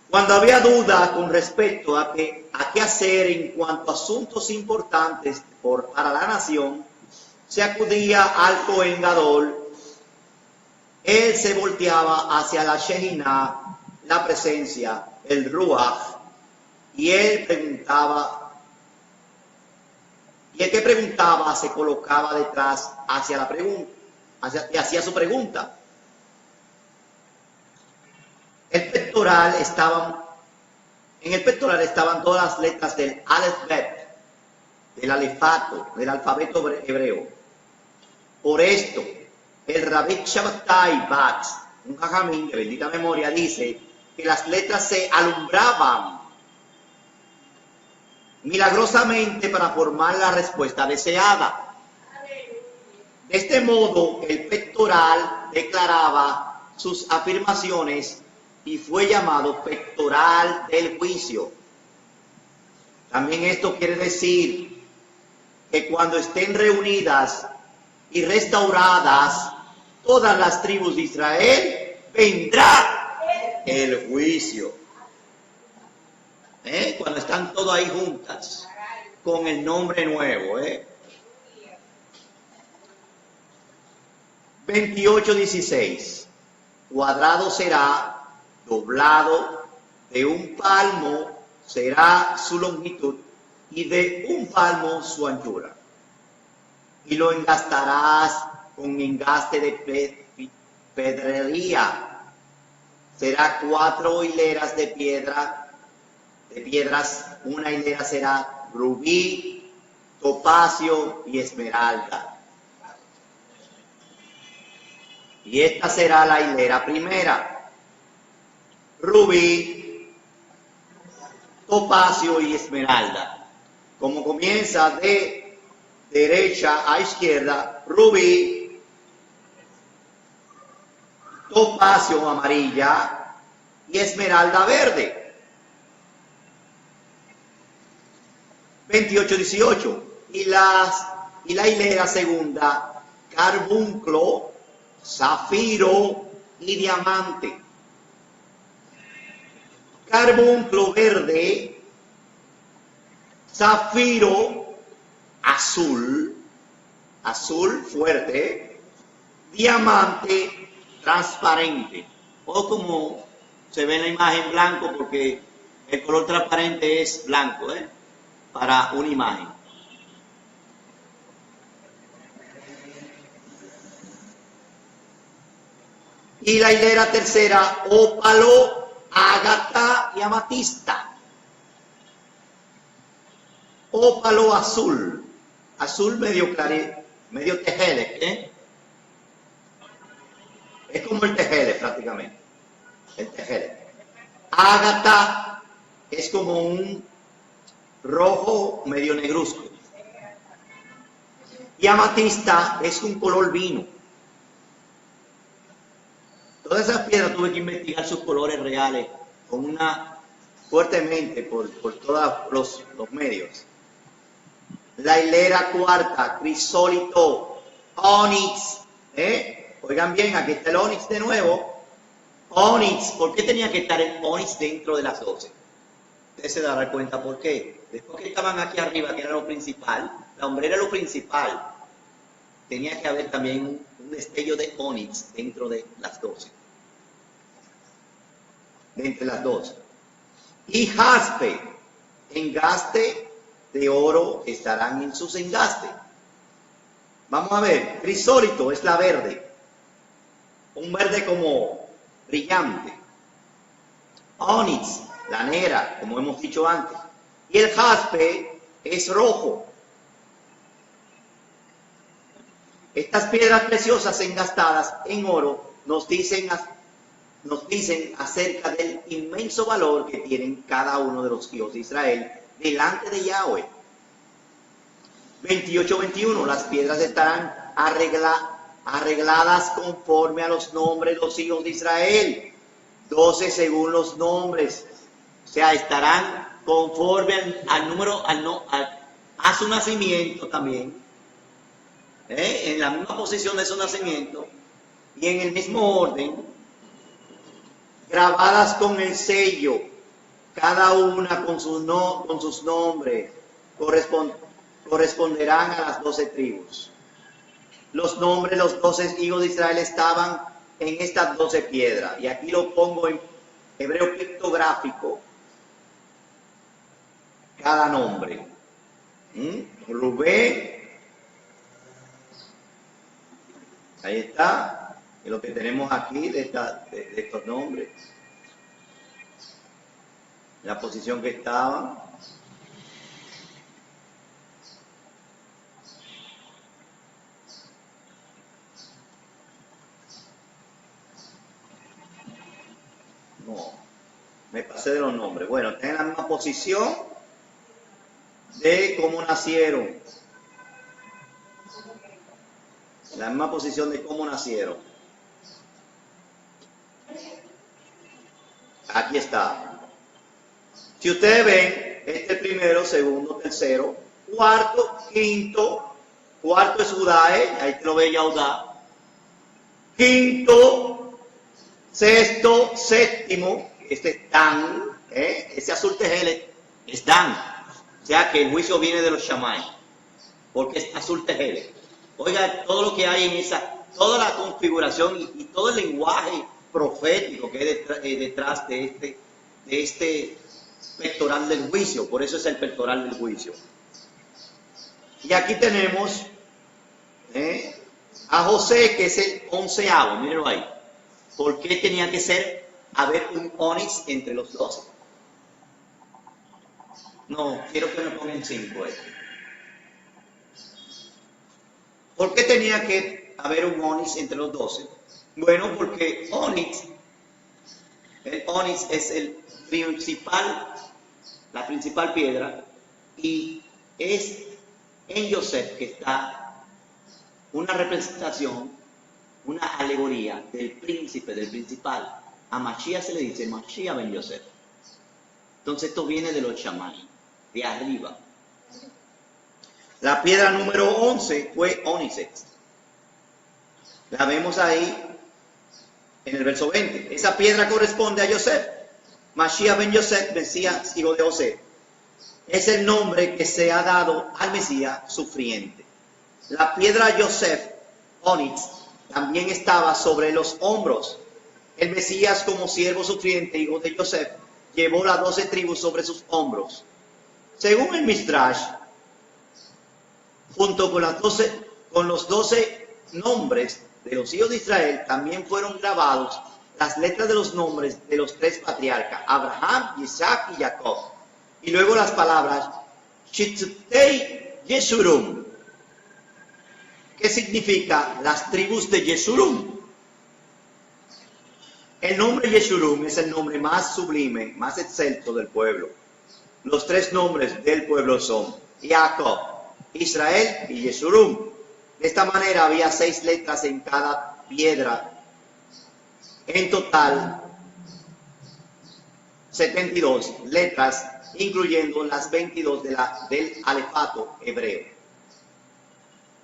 Cuando había duda con respecto a qué hacer en cuanto a asuntos importantes para la nación, se acudía al Cohen Gadol. Él se volteaba hacia la Shehinah, la presencia, el Ruach, y él preguntaba, y el que preguntaba se colocaba detrás hacia la pregunta, y hacía su pregunta. En el pectoral estaban todas las letras del Aleph-Bet, del alefato, del alfabeto hebreo. Por esto, el Rabbi Shabbatai Batz, un jajamín de bendita memoria, dice que las letras se alumbraban milagrosamente para formar la respuesta deseada. De este modo, el pectoral declaraba sus afirmaciones y fue llamado pectoral del juicio. También esto quiere decir que cuando estén reunidas y restauradas todas las tribus de Israel, vendrá el juicio. Cuando están todas ahí juntas, con el nombre nuevo. 28:16. Cuadrado será, doblado, de un palmo será su longitud y de un palmo su anchura. Y lo engastarás con engaste de pedrería. Será 4 hileras de piedras, una hilera será rubí, topacio y esmeralda. Y esta será la hilera primera: rubí, topacio y esmeralda. Como comienza de derecha a izquierda: rubí, topacio amarilla y esmeralda verde. 28:18. Y la hilera segunda: carbunclo, zafiro y diamante. Carbunclo verde, zafiro azul fuerte, diamante transparente, o como se ve en la imagen, blanco, porque el color transparente es blanco, para una imagen. Y la hilera tercera: ópalo, ágata y amatista. Ópalo azul medio clarito, medio tejele, es como el tejele prácticamente, el tejele. Ágata es como un rojo medio negruzco. Y amatista es un color vino. Todas esas piedras tuve que investigar sus colores reales fuertemente por todos los medios. La hilera cuarta: crisólito, onix. Oigan bien, aquí está el onix de nuevo. Onix, ¿por qué tenía que estar el onix dentro de las 12? Ustedes se darán cuenta por qué. Después que estaban aquí arriba, que era lo principal, la hombrera era lo principal, tenía que haber también un destello de onix dentro de las 12. De entre las 12. Y jaspe, engaste de oro estarán en sus engastes. Vamos a ver, crisólito es la verde, un verde como brillante. Onix, la negra, como hemos dicho antes. Y el jaspe es rojo. Estas piedras preciosas engastadas en oro nos dicen acerca del inmenso valor que tienen cada uno de los hijos de Israel delante de Yahweh. 28:21. Las piedras estarán arregladas conforme a los nombres de los hijos de Israel. 12 según los nombres. O sea, estarán conforme al número, a su nacimiento también. En la misma posición de su nacimiento y en el mismo orden, grabadas con el sello, cada una con sus nombres, corresponderán a las 12 tribus. Los nombres de los 12 hijos de Israel estaban en estas 12 piedras, y aquí lo pongo en hebreo pictográfico, cada nombre. Rubén, ahí está, y lo que tenemos aquí de estos nombres, la posición que estaban. No, Me pasé de los nombres. Bueno, están en la misma posición de cómo nacieron. La misma posición de cómo nacieron. Aquí está. Si ustedes ven, este primero, segundo, tercero, cuarto, quinto. Cuarto es Judá, ahí te lo ve Yaudá. Quinto, sexto, séptimo, este es Dan, ese azul tejele es Dan. O sea que el juicio viene de los Shammai, porque es azul tejele. Oiga, todo lo que hay en toda la configuración y todo el lenguaje profético que hay detrás de este pectoral del juicio, por eso es el pectoral del juicio. Y aquí tenemos a José, que es el 11avo, mírenlo ahí. ¿Por qué tenía que haber un onix entre los 12? No, quiero que me pongan 5. ¿Por qué tenía que haber un onix entre los 12? Bueno, porque el onix es la principal piedra, y es en Yosef que está una representación, una alegoría del príncipe, del principal. A Mashiach se le dice Mashiach ben Yosef. Entonces esto viene de los Shammai, de arriba. La piedra número 11 fue ónice. La vemos ahí en el verso 20. Esa piedra corresponde a Yosef. Mashiach ben Yosef, Mesías, hijo de José. Es el nombre que se ha dado al Mesías sufriente. La piedra Yosef, Onix, también estaba sobre los hombros. El Mesías, como siervo sufriente, hijo de Yosef, llevó las 12 tribus sobre sus hombros. Según el Midrash, junto con los 12 nombres de los hijos de Israel, también fueron grabados las letras de los nombres de los 3 patriarcas, Abraham, Isaac y Jacob. Y luego las palabras Shitztei Yeshurum, que significa las tribus de Yeshurum. El nombre Yeshurum es el nombre más sublime, más excelso del pueblo. Los 3 nombres del pueblo son Jacob, Israel y Yeshurum. De esta manera había 6 letras en cada piedra. En total, 72 letras, incluyendo las 22 del alefato hebreo.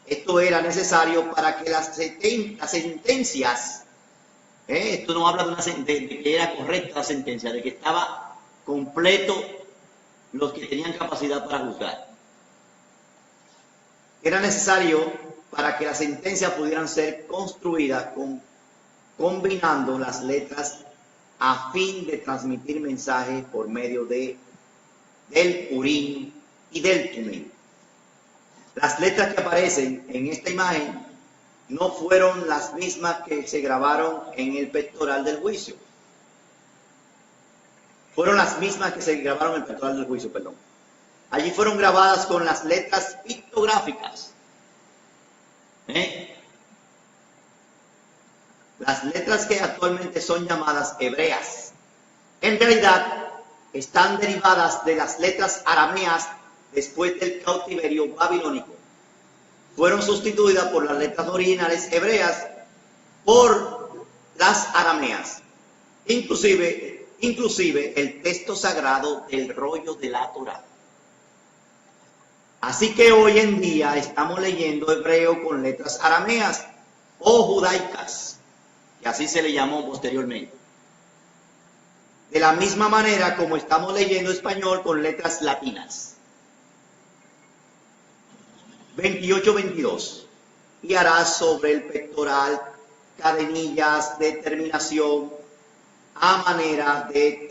Esto era necesario para que las sentencias, esto no habla de que era correcta la sentencia, de que estaba completo los que tenían capacidad para juzgar. Era necesario para que las sentencias pudieran ser construidas combinando las letras a fin de transmitir mensajes por medio del Urim y del Tumim. Las letras que aparecen en esta imagen no fueron las mismas que se grabaron en el pectoral del juicio. Fueron las mismas que se grabaron en el pectoral del juicio, perdón. Allí fueron grabadas con las letras pictográficas. Las letras que actualmente son llamadas hebreas, en realidad están derivadas de las letras arameas después del cautiverio babilónico. Fueron sustituidas por las letras originales hebreas por las arameas. Inclusive el texto sagrado del rollo de la Torá. Así que hoy en día estamos leyendo hebreo con letras arameas o judaicas, que así se le llamó posteriormente. De la misma manera como estamos leyendo español con letras latinas. 28-22. Y harás sobre el pectoral cadenillas de terminación a manera de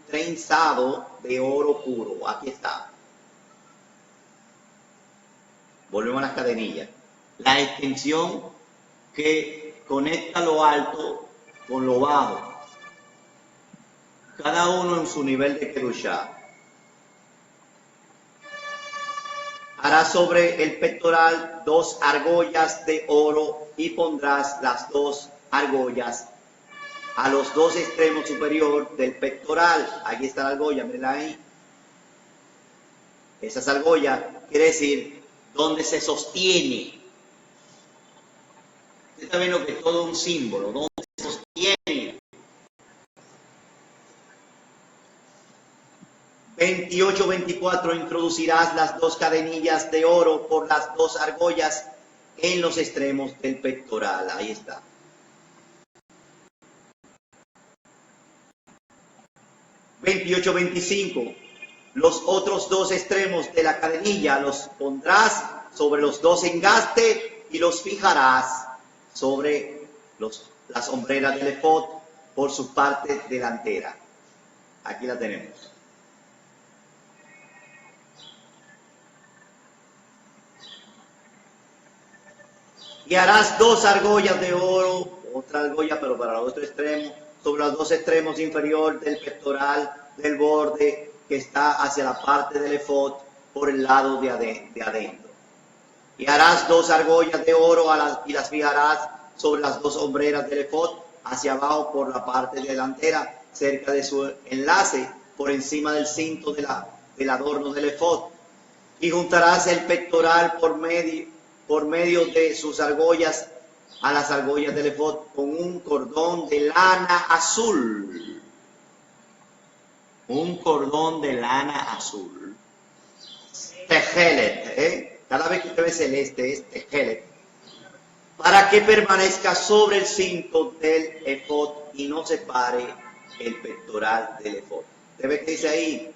trenzado de oro puro. Aquí está. Volvemos a las cadenillas. La extensión que conecta lo alto con lo bajo. Cada uno en su nivel de kedushá. Harás sobre el pectoral 2 argollas de oro y pondrás las 2 argollas a los dos extremos superior del pectoral. Aquí está la argolla, mírenla ahí. Esa argolla quiere decir donde se sostiene. Usted está viendo que es todo un símbolo, donde se sostiene. 28-24, introducirás las dos cadenillas de oro por las dos argollas en los extremos del pectoral. Ahí está. (28-25) Los otros dos extremos de la cadenilla los pondrás sobre los dos engastes y los fijarás sobre las hombreras del efod por su parte delantera. Aquí la tenemos. Y harás dos argollas de oro, otra argolla pero para el otro extremo, sobre los dos extremos inferior del pectoral del borde que está hacia la parte del efod por el lado de adentro. Y harás dos argollas de oro y las fijarás sobre las dos hombreras del efod hacia abajo por la parte delantera, cerca de su enlace, por encima del cinto del adorno del efod. Y juntarás el pectoral por medio de sus argollas a las argollas del efod con un cordón de lana azul. Un cordón de lana azul. Tejelet, cada vez que usted ve celeste es tejelet. Para que permanezca sobre el cinto del efod y no separe el pectoral del efod. ¿Usted ve que dice ahí?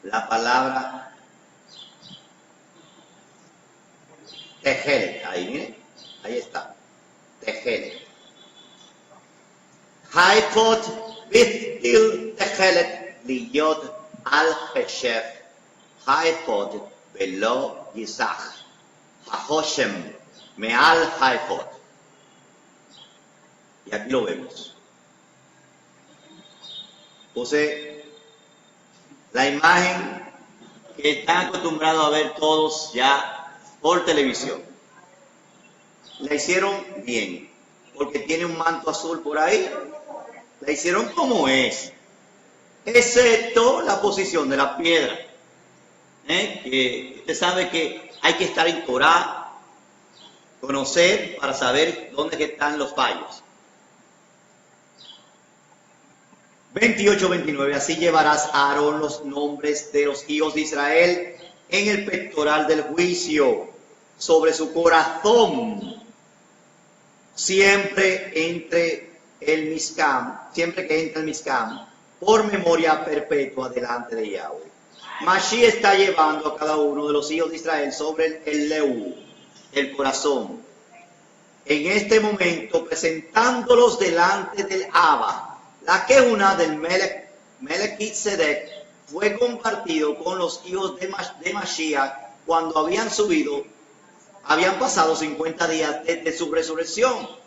La palabra tejelet, ahí miren, ahí está, tejelet. Haifot bithil tejelet liyot al cheshef, haifot velo yisach, hahoshem meal haifot. Y aquí lo vemos. Puse la imagen que están acostumbrados a ver todos ya por televisión. La hicieron bien, porque tiene un manto azul por ahí. La hicieron como es, excepto la posición de la piedra. Que usted sabe que hay que estar en Torah, conocer para saber dónde están los fallos. 28-29, así llevarás a Aarón los nombres de los hijos de Israel en el pectoral del juicio, sobre su corazón, siempre que entre el Mizcam, por memoria perpetua delante de Yahweh. Mashiach está llevando a cada uno de los hijos de Israel sobre el Leú, el corazón, en este momento presentándolos delante del Abba. La quejuna del Melquisedec fue compartido con los hijos de Mashiach cuando habían pasado 50 días desde su resurrección.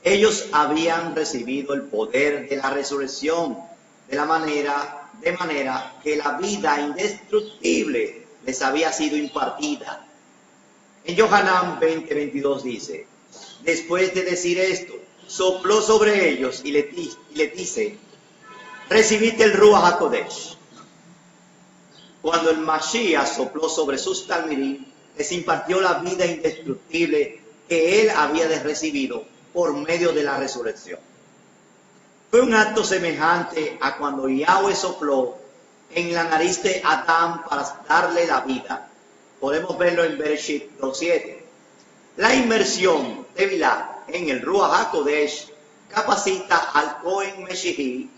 Ellos habían recibido el poder de la resurrección de manera que la vida indestructible les había sido impartida. En Yohanan 20:22 dice: después de decir esto, sopló sobre ellos y les dice: recibiste el Ruach HaKodesh. Cuando el Mashiach sopló sobre sus talmidim, les impartió la vida indestructible que él había recibido por medio de la resurrección. Fue un acto semejante a cuando Yahweh sopló en la nariz de Adán para darle la vida. Podemos verlo en Bereshit 2:7. La inmersión de Bilá en el Ruach HaKodesh capacita al Cohen Meshihi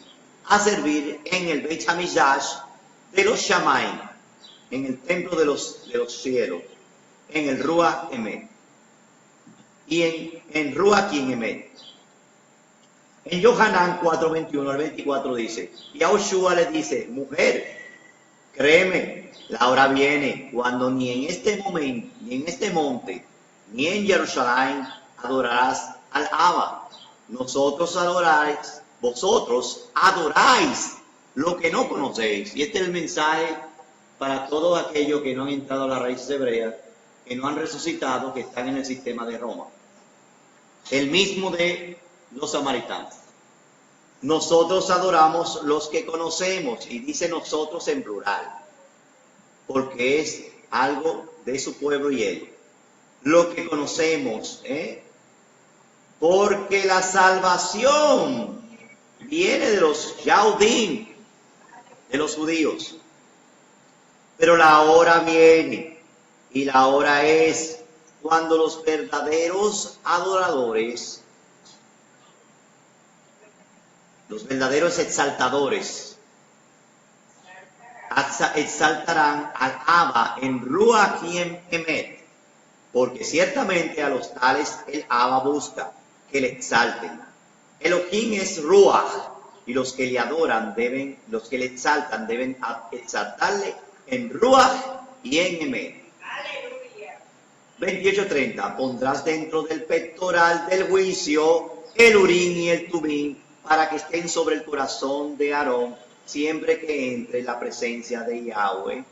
a servir en el Beit HaMikdash de los Shamaim, en el templo de los cielos, en el Ruach Emet y en Ruach Emet. En Yohanan 4:21 al 24 dice: Yahushua le dice: mujer, créeme, la hora viene cuando ni en este momento, ni en este monte, ni en Jerusalén adorarás al Abba. Vosotros adoráis lo que no conocéis. Y este es el mensaje para todos aquellos que no han entrado a las raíces hebreas, que no han resucitado, que están en el sistema de Roma. El mismo de los samaritanos. Nosotros adoramos los que conocemos, y dice nosotros en plural, porque es algo de su pueblo y él. Lo que conocemos, porque la salvación viene de los Yahudim, de los judíos. Pero la hora viene, y la hora es cuando los verdaderos adoradores, los verdaderos exaltadores, exaltarán al Abba en Ruach y en Emet, porque ciertamente a los tales el Abba busca que le exalten. Elohim es Ruach, y los que le adoran los que le exaltan deben exaltarle en Ruach y en Emet. 28:30, pondrás dentro del pectoral del juicio el Urim y el Tumim para que estén sobre el corazón de Aarón siempre que entre en la presencia de Yahweh.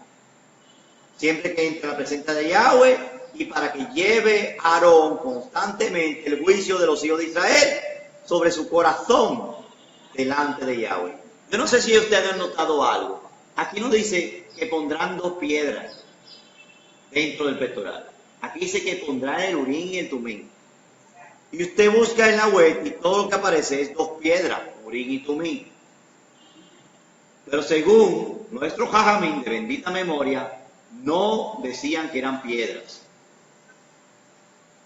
Siempre que entre en la presencia de Yahweh, y para que lleve Aarón constantemente el juicio de los hijos de Israel sobre su corazón delante de Yahweh. Yo no sé si ustedes han notado algo. Aquí no dice que pondrán 2 piedras dentro del pectoral. Aquí dice que pondrán el Urim y el Tumim. Y usted busca en la web y todo lo que aparece es 2 piedras, Urim y Tumim. Pero según nuestro Jajamín de bendita memoria, no decían que eran piedras.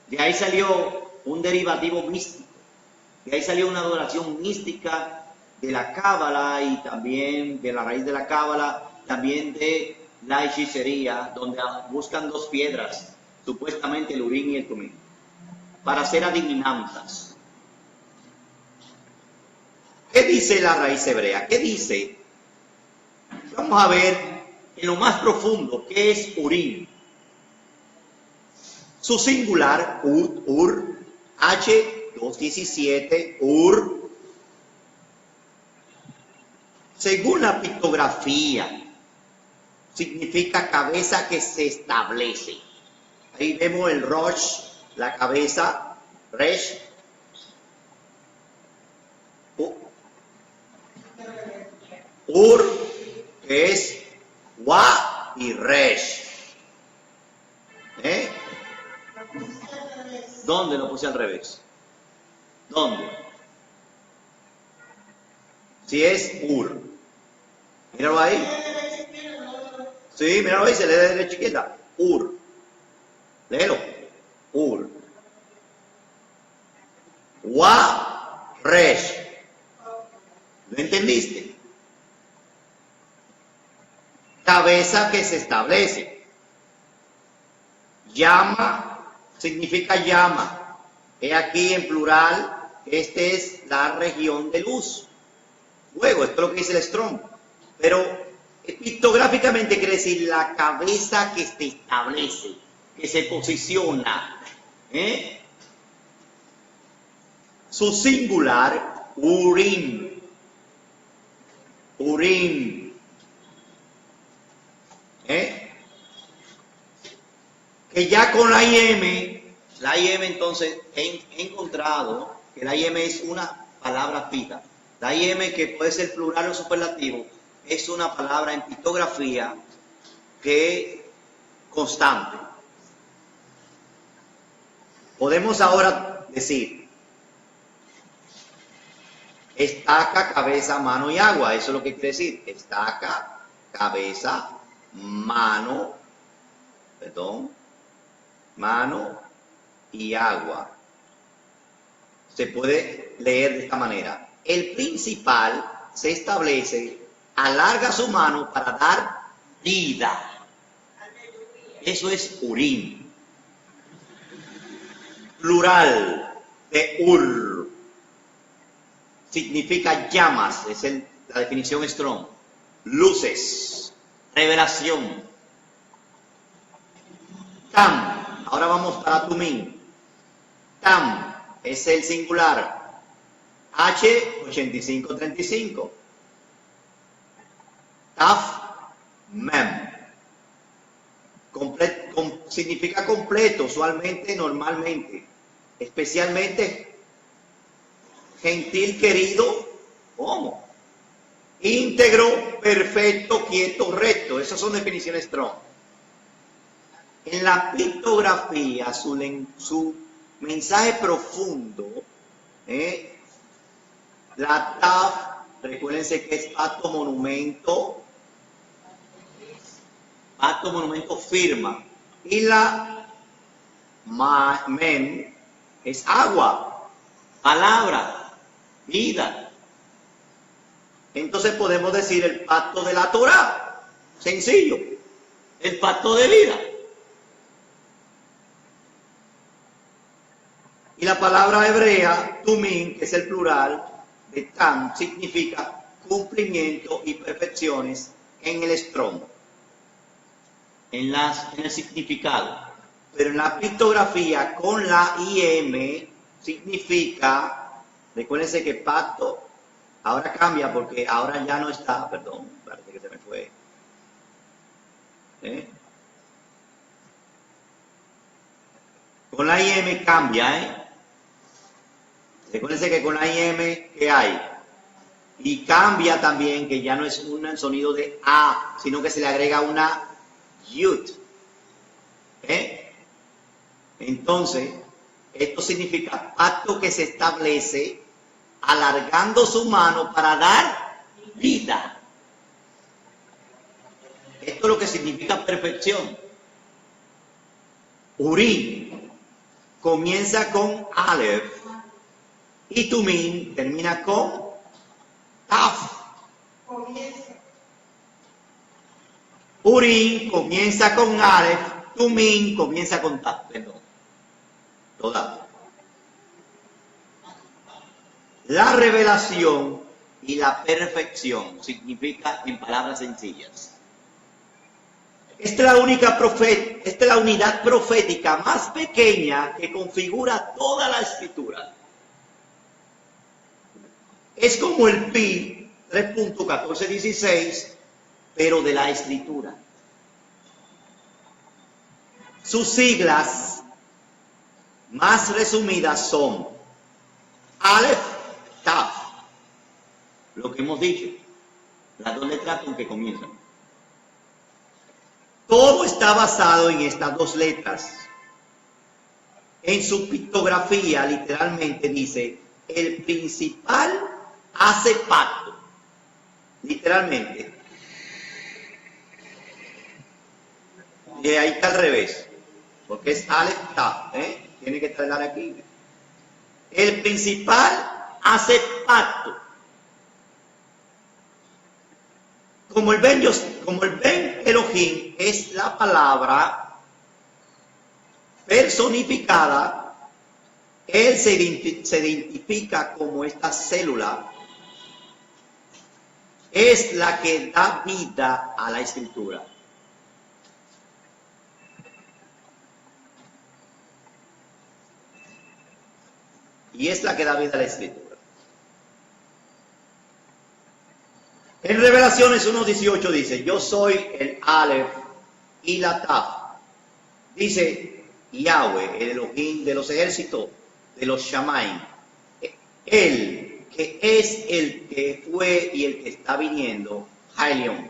De ahí salió un derivativo místico. De ahí salió una adoración mística de la Cábala y también de la raíz de la Cábala, también de la hechicería, donde buscan 2 piedras, supuestamente el Urim y el Tumim, para hacer adivinanzas. ¿Qué dice la raíz hebrea? ¿Qué dice? Vamos a ver en lo más profundo qué es Urim. Su singular, Ur, H217, Ur. Según la pictografía, significa cabeza que se establece. Ahí vemos el Rosh, la cabeza, Resh. Ur, que es Wa y Resh. ¿Dónde lo puse al revés? ¿Dónde? Si es Ur. Míralo ahí. Sí, míralo ahí, se lee de derecha a izquierda. Ur. Léelo. Ur. Wa, Resh. ¿Lo entendiste? Cabeza que se establece. Llama significa llama. He aquí en plural, esta es la región de luz. Luego, esto es lo que dice el Strong. Pero pictográficamente quiere decir la cabeza que se establece, que se posiciona. Su singular, Urim. Urim. Que ya con la IM entonces he encontrado que la IM es una palabra fija. La IM, que puede ser plural o superlativo, es una palabra en pictografía que es constante. Podemos ahora decir estaca, cabeza, mano y agua. Eso es lo que quiere decir. Estaca, cabeza, mano y agua. Se puede leer de esta manera. El principal se establece, alarga su mano para dar vida. Eso es Urim. Plural de Ur. Significa llamas, es la definición Strong. Luces, revelación. Tam, ahora vamos para Tumim. Tam es el singular. H8535. Taf, Mem. Significa completo, usualmente, normalmente. Especialmente gentil, querido, ¿cómo? Íntegro, perfecto, quieto, recto. Esas son definiciones Strong. En la pictografía, su mensaje profundo, la TAF, recuérdense que es pacto monumento firma, y la MEM es agua, palabra, vida. Entonces podemos decir el pacto de la Torá, sencillo, el pacto de vida. Y la palabra hebrea, tumin, que es el plural de tam, significa cumplimiento y perfecciones en el Strong, en el significado. Pero en la pictografía con la IM significa, recuérdense que pacto ahora cambia porque ahora ya no está, perdón, parece que se me fue. Con la IM cambia, Recuérdense que con la IM, ¿qué hay? Y cambia también, que ya no es un sonido de A, sino que se le agrega una yud. Entonces, esto significa pacto que se establece alargando su mano para dar vida. Esto es lo que significa perfección. Urim comienza con Aleph y Tumim termina con Taf. Urim comienza con Aleph, Tumim comienza con Taf. Perdón. Toda. La revelación y la perfección significa, en palabras sencillas, esta es la unidad profética más pequeña que configura toda la escritura. Es como el pi 3.1416, pero de la escritura. Sus siglas más resumidas son Aleph, Taf, lo que hemos dicho, las dos letras con que comienzan. Todo está basado en estas dos letras. En su pictografía literalmente dice, el principal hace pacto. Literalmente. Y ahí está al revés, porque es Aleph, Taf, tiene que traer aquí. El principal hace pacto. Como el Ben Elohim es la palabra personificada, él se identifica como esta célula, es la que da vida a la escritura. Y es la que da vida a la escritura. En Revelaciones 1.18 dice, yo soy el Aleph y la Taf. Dice Yahweh, el Elohim de los ejércitos, de los Shamaim. Él, que es el que fue y el que está viniendo, Hailion.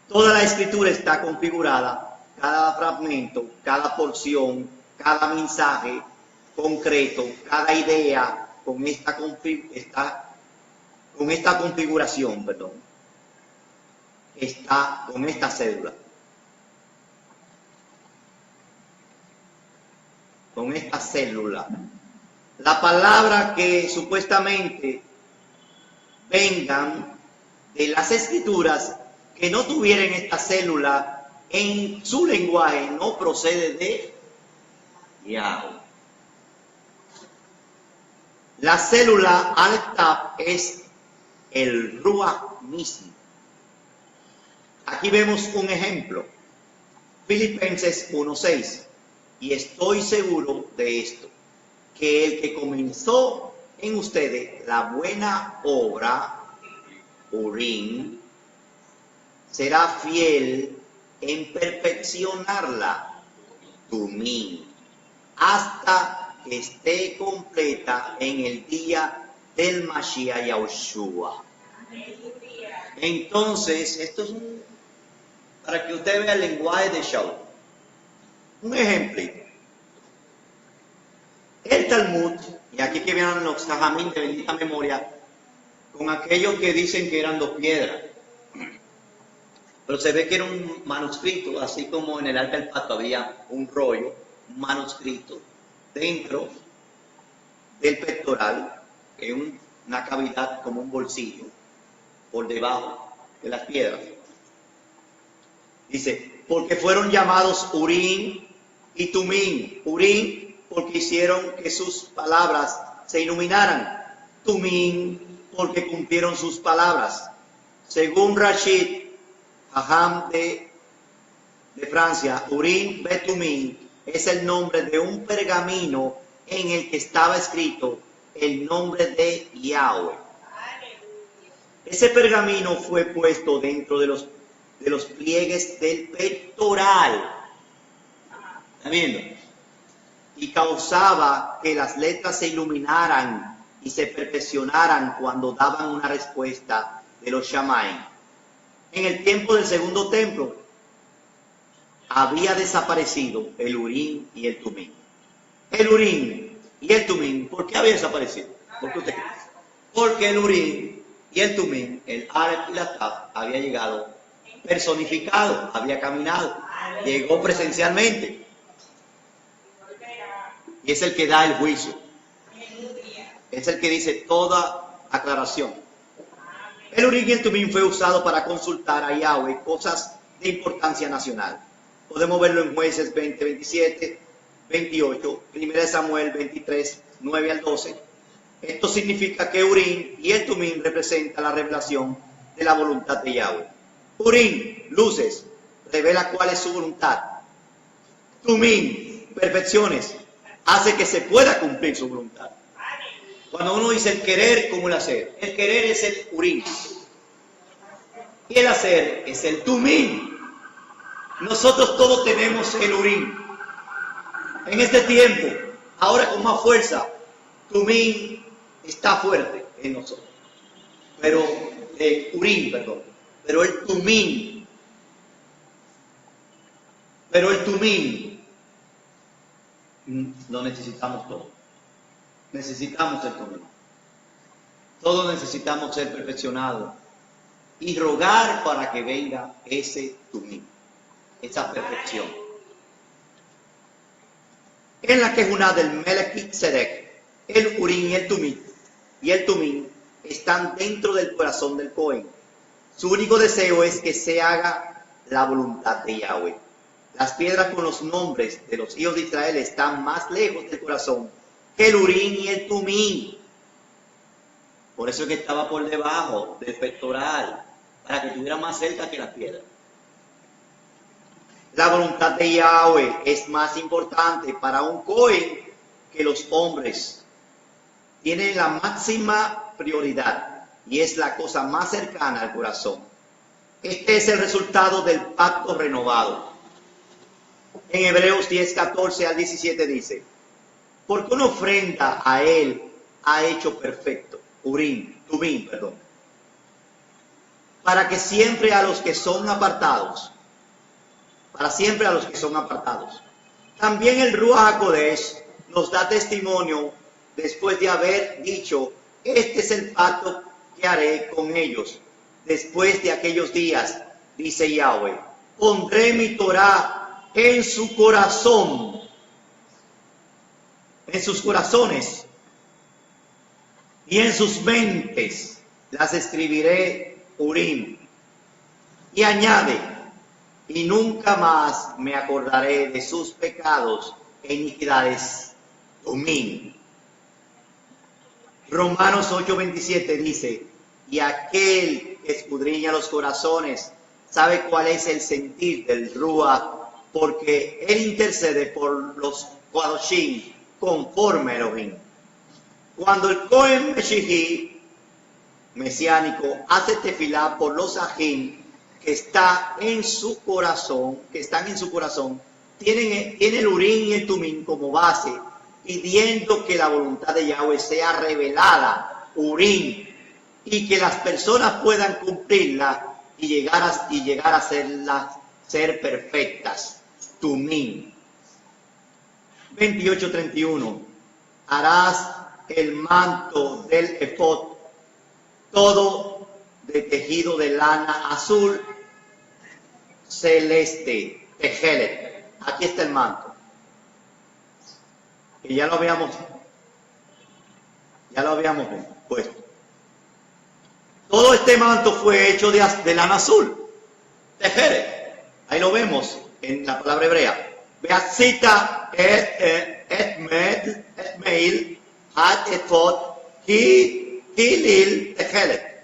Toda la escritura está configurada, cada fragmento, cada porción, cada mensaje concreto, cada idea con esta configuración, está con esta cédula. Con esta célula. La palabra que supuestamente vengan de las escrituras que no tuvieran esta célula en su lenguaje no procede de Yahweh. La célula Aleph es el Ruach mismo. Aquí vemos un ejemplo. Filipenses 1.6. Y estoy seguro de esto, que el que comenzó en ustedes la buena obra, Urim, será fiel en perfeccionarla, Tumim, hasta que esté completa en el día del Mashiach Yahushua. Entonces, esto es para que usted vea el lenguaje de Shaul. Un ejemplo. El Talmud, y aquí que vienen los Jajamín de bendita memoria, con aquellos que dicen que eran 2 piedras. Pero se ve que era un manuscrito, así como en el Arca del Pacto había un rollo, un manuscrito, dentro del pectoral, que es una cavidad como un bolsillo, por debajo de las piedras. Dice, porque fueron llamados Urim y Tumim. Urim, porque hicieron que sus palabras se iluminaran. Tumim, porque cumplieron sus palabras. Según Rashid Haham de Francia, Urim Betumim es el nombre de un pergamino en el que estaba escrito el nombre de Yahweh. Ese pergamino fue puesto dentro de los pliegues del pectoral. ¿Está viendo? Y causaba que las letras se iluminaran y se perfeccionaran cuando daban una respuesta de los Shammai. En el tiempo del segundo templo había desaparecido el Urim y el Tumim. El Urim y el Tumim, ¿por qué había desaparecido? ¿Por qué usted cree? Porque el Urim y el Tumim, el Aleph y la Taf, había llegado personificado, había caminado, llegó presencialmente. Y es el que da el juicio. Es el que dice toda aclaración. El Urim y el Tumim fue usado para consultar a Yahweh cosas de importancia nacional. Podemos verlo en Jueces 20, 27, 28, 1 Samuel 23, 9 al 12. Esto significa que Urim y el Tumim representan la revelación de la voluntad de Yahweh. Urim, luces, revela cuál es su voluntad. Tumim, perfecciones, hace que se pueda cumplir su voluntad. Cuando uno dice el querer como el hacer es el Urim. Y el hacer es el Tumim. Nosotros todos tenemos el Urim. En este tiempo, ahora con más fuerza, Tumim está fuerte en nosotros. Pero el Tumim lo necesitamos todo. Necesitamos el Tumim. Todos necesitamos ser perfeccionados y rogar para que venga ese Tumim, esa perfección. En la Kejuná del Melquisedec, el Urim y el Tumim están dentro del corazón del Cohen. Su único deseo es que se haga la voluntad de Yahweh. Las piedras con los nombres de los hijos de Israel están más lejos del corazón que el Urim y el Tumim. Por eso es que estaba por debajo del pectoral, para que estuviera más cerca que la piedra. La voluntad de Yahweh es más importante para un Cohen que los hombres. Tiene la máxima prioridad y es la cosa más cercana al corazón. Este es el resultado del pacto renovado. En Hebreos 10, 14 al 17 dice, porque una ofrenda a él ha hecho perfecto, Tumim, para que siempre a los que son apartados, También el Ruach HaKodesh nos da testimonio después de haber dicho, este es el pacto que haré con ellos. Después de aquellos días, dice Yahweh, pondré mi Torah en su corazón, en sus corazones y en sus mentes las escribiré Urim. Y añade, y nunca más me acordaré de sus pecados e iniquidades. Tumim. Romanos 8:27 dice, y aquel que escudriña los corazones sabe cuál es el sentir del Ruach, porque él intercede por los Qadoshim conforme a Elohim. Cuando el Cohen Meshiach mesiánico hace tefilá por los Ajim que están en su corazón, tienen el Urim y el Tumim como base pidiendo que la voluntad de Yahweh sea revelada, Urim, y que las personas puedan cumplirla y llegar a ser perfectas, Tumim. 28:31. Harás el manto del efod todo de tejido de lana azul celeste, tejelet. Aquí está el manto. Y ya lo habíamos puesto. Todo este manto fue hecho de lana azul, tejelet. Ahí lo vemos en la palabra hebrea. Beatzita et meil hat efod kilil tejelet.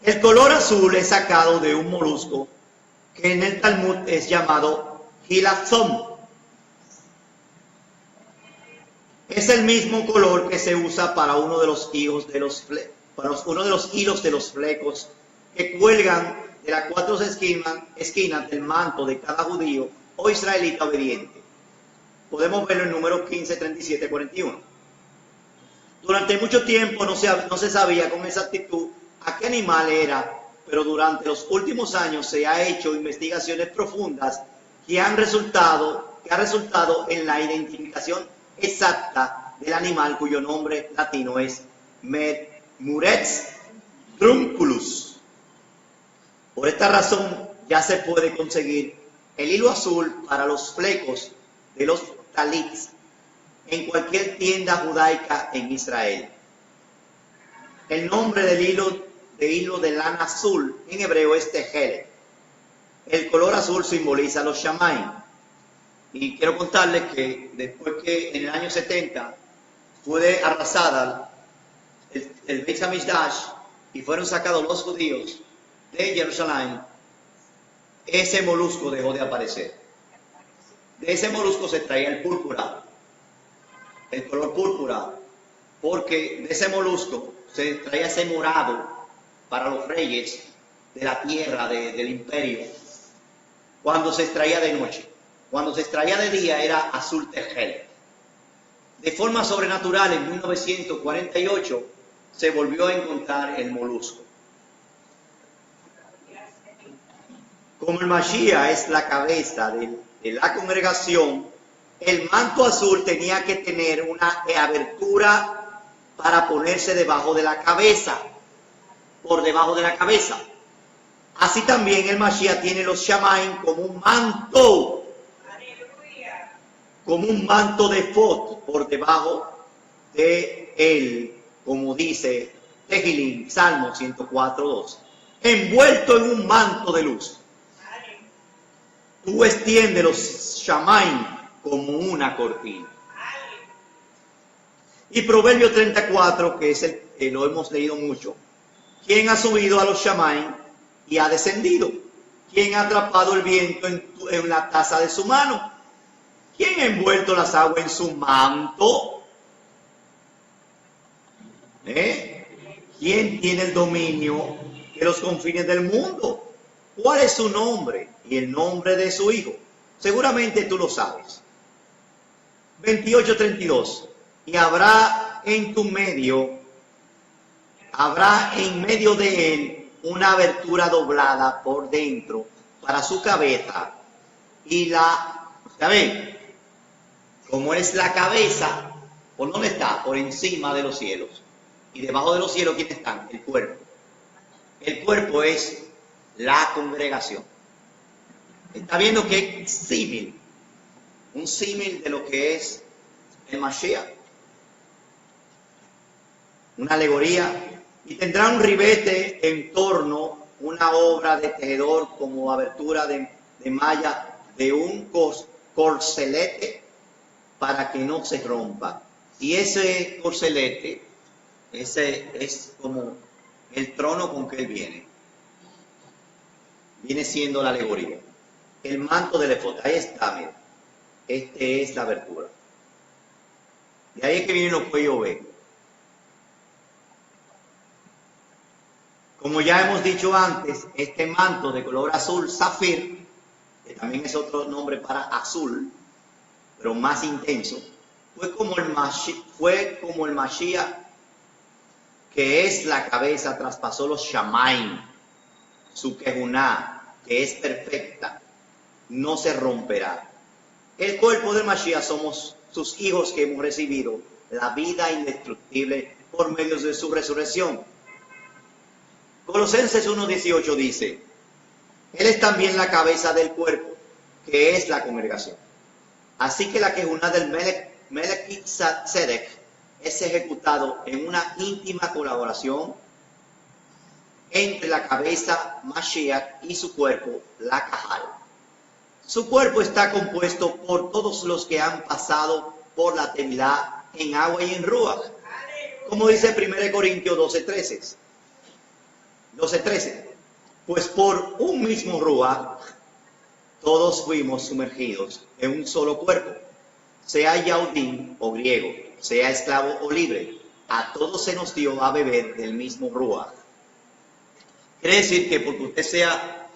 El color azul es sacado de un molusco que en el Talmud es llamado hilatzom. Es el mismo color que se usa para uno de los hilos de los flecos que cuelgan de las 4 esquinas del manto de cada judío o israelita obediente. Podemos verlo en Números 15, 37, 41. Durante mucho tiempo no se sabía con exactitud a qué animal era, pero durante los últimos años se ha hecho investigaciones profundas que han resultado en la identificación exacta del animal cuyo nombre latino es Murex trunculus. Por esta razón ya se puede conseguir el hilo azul para los flecos de los talits en cualquier tienda judaica en Israel. El nombre del hilo de lana azul en hebreo es tejelet. El color azul simboliza los Shamaim. Y quiero contarles que después que en el año 70 fue arrasada el Beit HaMikdash y fueron sacados los judíos de Jerusalén, ese molusco dejó de aparecer. De ese molusco se traía el púrpura, el color púrpura, porque de ese molusco se traía ese morado para los reyes de la tierra, del imperio, cuando se extraía de noche. Cuando se extraía de día era azul tejelet. De forma sobrenatural, en 1948 se volvió a encontrar el molusco. Como el Mashiach es la cabeza de la congregación, el manto azul tenía que tener una abertura para ponerse debajo de la cabeza, por debajo de la cabeza. Así también el Mashiach tiene los Shamaim como un manto, como un manto de efod por debajo de él, como dice Tehillim, Salmo 104:2, envuelto en un manto de luz. Tú extiendes los Shamaim como una cortina. Y Proverbio 34, que es que lo hemos leído mucho. ¿Quién ha subido a los Shamaim y ha descendido? ¿Quién ha atrapado el viento en la taza de su mano? ¿Quién ha envuelto las aguas en su manto? ¿Quién tiene el dominio de los confines del mundo? ¿Cuál es su nombre y el nombre de su hijo? Seguramente tú lo sabes. 28:32. Y habrá en medio de él una abertura doblada por dentro para su cabeza. Y ¿saben? Como es la cabeza, ¿por dónde está? Por encima de los cielos. Y debajo de los cielos, ¿quiénes están? El cuerpo. El cuerpo es la congregación. Está viendo que es símil, un símil de lo que es el Mashiach. Una alegoría. Y tendrá un ribete en torno, una obra de tejedor como abertura de malla de un corcelete para que no se rompa. Y ese corcelete, ese es como el trono con que él viene. Viene siendo la alegoría. El manto del efod. Ahí está, mira. Este es la abertura. De ahí es que vienen los cuellos B. Como ya hemos dicho antes, este manto de color azul zafir, que también es otro nombre para azul, pero más intenso, fue como el Mashiach, que es la cabeza, traspasó los Shamaim, su Kehuná, que es perfecta, no se romperá. El cuerpo del Mashiach somos sus hijos que hemos recibido la vida indestructible por medio de su resurrección. Colosenses 1:18 dice, Él es también la cabeza del cuerpo, que es la congregación. Así que la Kehuná del Melquisedec es ejecutado en una íntima colaboración entre la cabeza Mashiach y su cuerpo, la Kahal. Su cuerpo está compuesto por todos los que han pasado por la Tevilá en agua y en Ruach, como dice 1 Corintios 12:13. Pues por un mismo Ruach todos fuimos sumergidos en un solo cuerpo, sea yaudín o griego, sea esclavo o libre, a todos se nos dio a beber del mismo Ruach. Quiere decir que porque usted sea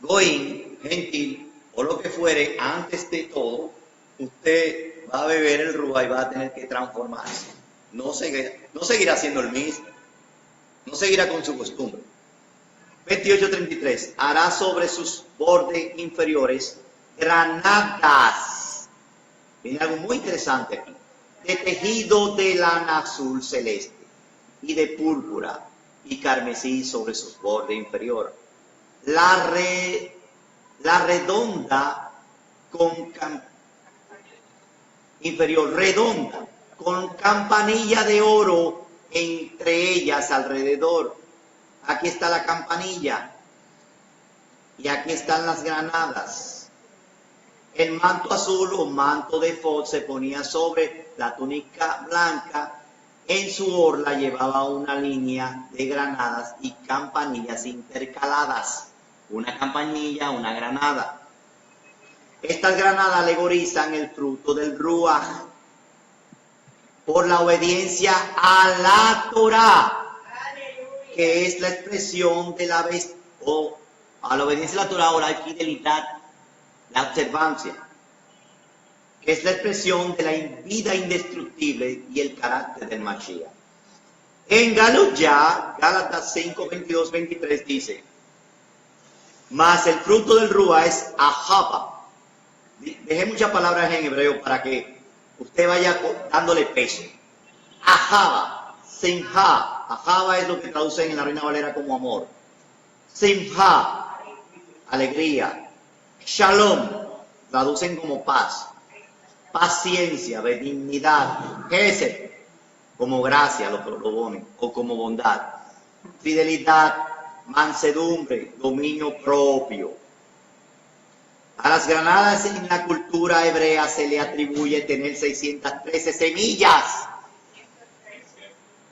goín, gentil o lo que fuere, antes de todo, usted va a beber el Ruach y va a tener que transformarse. No seguirá siendo el mismo, no seguirá con su costumbre. 28:33, hará sobre sus bordes inferiores granadas. Viene algo muy interesante aquí. De tejido de lana azul celeste y de púrpura y carmesí sobre sus bordes inferiores. La redonda inferior redonda con campanilla de oro entre ellas alrededor. Aquí está la campanilla y aquí están las granadas. El manto azul o manto de efod se ponía sobre la túnica blanca. En su orla llevaba una línea de granadas y campanillas intercaladas. Una campanilla, una granada. Estas granadas alegorizan el fruto del Ruach por la obediencia a la Torah, que es la expresión de la a la obediencia a la Torah o la fidelidad, la observancia, que es la expresión de la vida indestructible y el carácter del Mashiach. En Gálatas 5, 22, 23 dice, mas el fruto del Ruach es ahava. Dejé muchas palabras en hebreo para que usted vaya dándole peso. Ahava, simha. Ahava es lo que traducen en la Reina Valera como amor. Simha, alegría. Shalom, traducen como paz. Paciencia, benignidad. Gesed, como gracia, lo ponen, o como bondad. Fidelidad, mansedumbre, dominio propio. A las granadas en la cultura hebrea se le atribuye tener 613 semillas.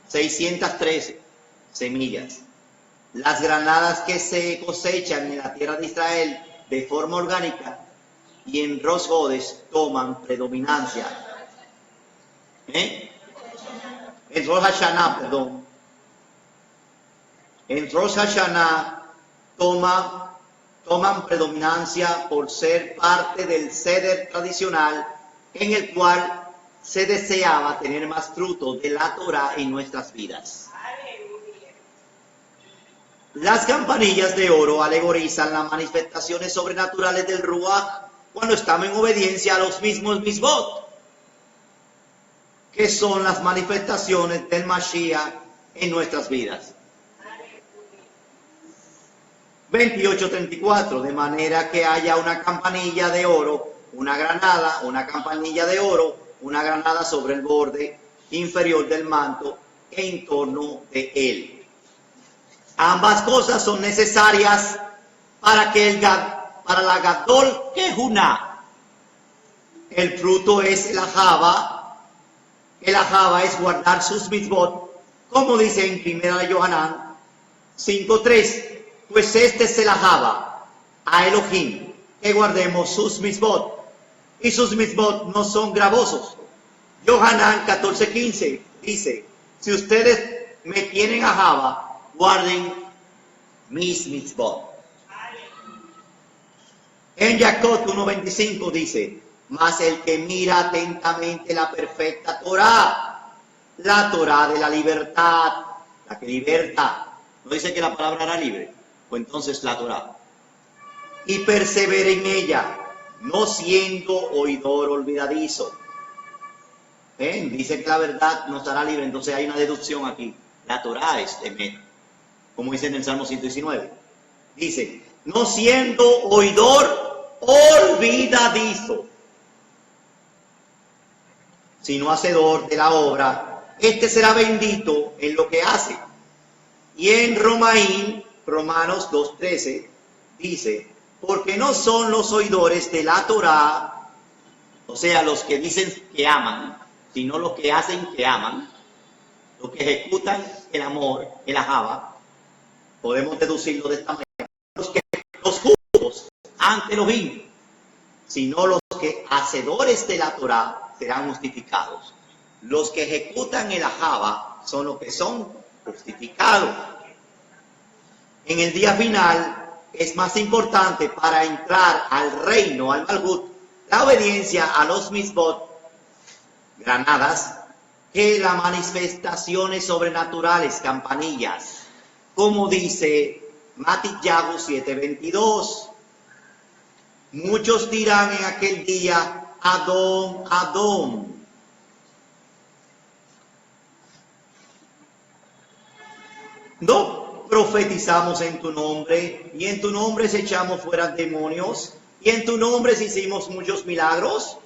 613 semillas. Las granadas que se cosechan en la tierra de Israel de forma orgánica y en Rosh Hodesh toman predominancia. En Rosh Hashanah, perdón. En Rosh Hashanah toman predominancia por ser parte del ceder tradicional en el cual se deseaba tener más fruto de la Torah en nuestras vidas. Las campanillas de oro alegorizan las manifestaciones sobrenaturales del Ruach cuando estamos en obediencia a los mismos misbot, que son las manifestaciones del Mashiach en nuestras vidas. 28:34, de manera que haya una campanilla de oro, una granada, una campanilla de oro, una granada sobre el borde inferior del manto en torno de él. Ambas cosas son necesarias para la Gadol Kehuná. El fruto es el ahava. El ahava es guardar sus mitzvot, como dice en 1 Yohanan 5:3. Pues este es el ahava a Elohim, que guardemos sus mitzvot. Y sus mitzvot no son gravosos. Yohanan 14:15 dice, si ustedes me tienen ahava, guarden mis mitzvot. En Jacob 1:25 dice, Mas el que mira atentamente la perfecta Torá, la Torá de la libertad, la que liberta, no dice que la palabra era libre, pues entonces la Torá, y persevera en ella, no siendo oidor olvidadizo. Dice que la verdad nos hará libre, entonces hay una deducción aquí. La Torá es Emet, como dice en el Salmo 119. Dice, no siendo oidor olvidadizo, sino hacedor de la obra, este será bendito en lo que hace. Y en Romanos 2:13, dice, porque no son los oidores de la Torá, o sea, los que dicen que aman, sino los que hacen que aman, los que ejecutan el amor, el ajaba, podemos deducirlo de esta manera, los justos ante los impíos, sino los que hacedores de la Torá serán justificados. Los que ejecutan el ajaba son los que son justificados. En el día final es más importante para entrar al reino, al Malhut, la obediencia a los misbot, granadas, que las manifestaciones sobrenaturales, campanillas, como dice Matilyahu 7:22. Muchos dirán en aquel día, Adón, Adón. ¿No profetizamos en tu nombre, y en tu nombre echamos fuera demonios, y en tu nombre hicimos muchos milagros?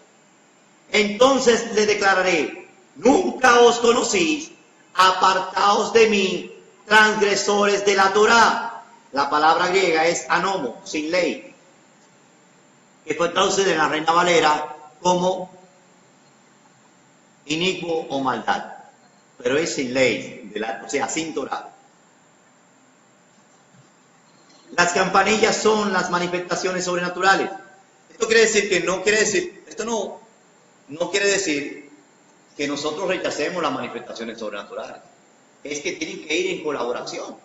Entonces le declararé, nunca os conocí, apartaos de mí, transgresores de la Torá. La palabra griega es anomo, sin ley, que fue traducida en la Reina Valera como inicuo o maldad, pero es sin ley, o sea, sin Torá. Las campanillas son las manifestaciones sobrenaturales. Esto quiere decir que no quiere decir que nosotros rechacemos las manifestaciones sobrenaturales. Es que tienen que ir en colaboración.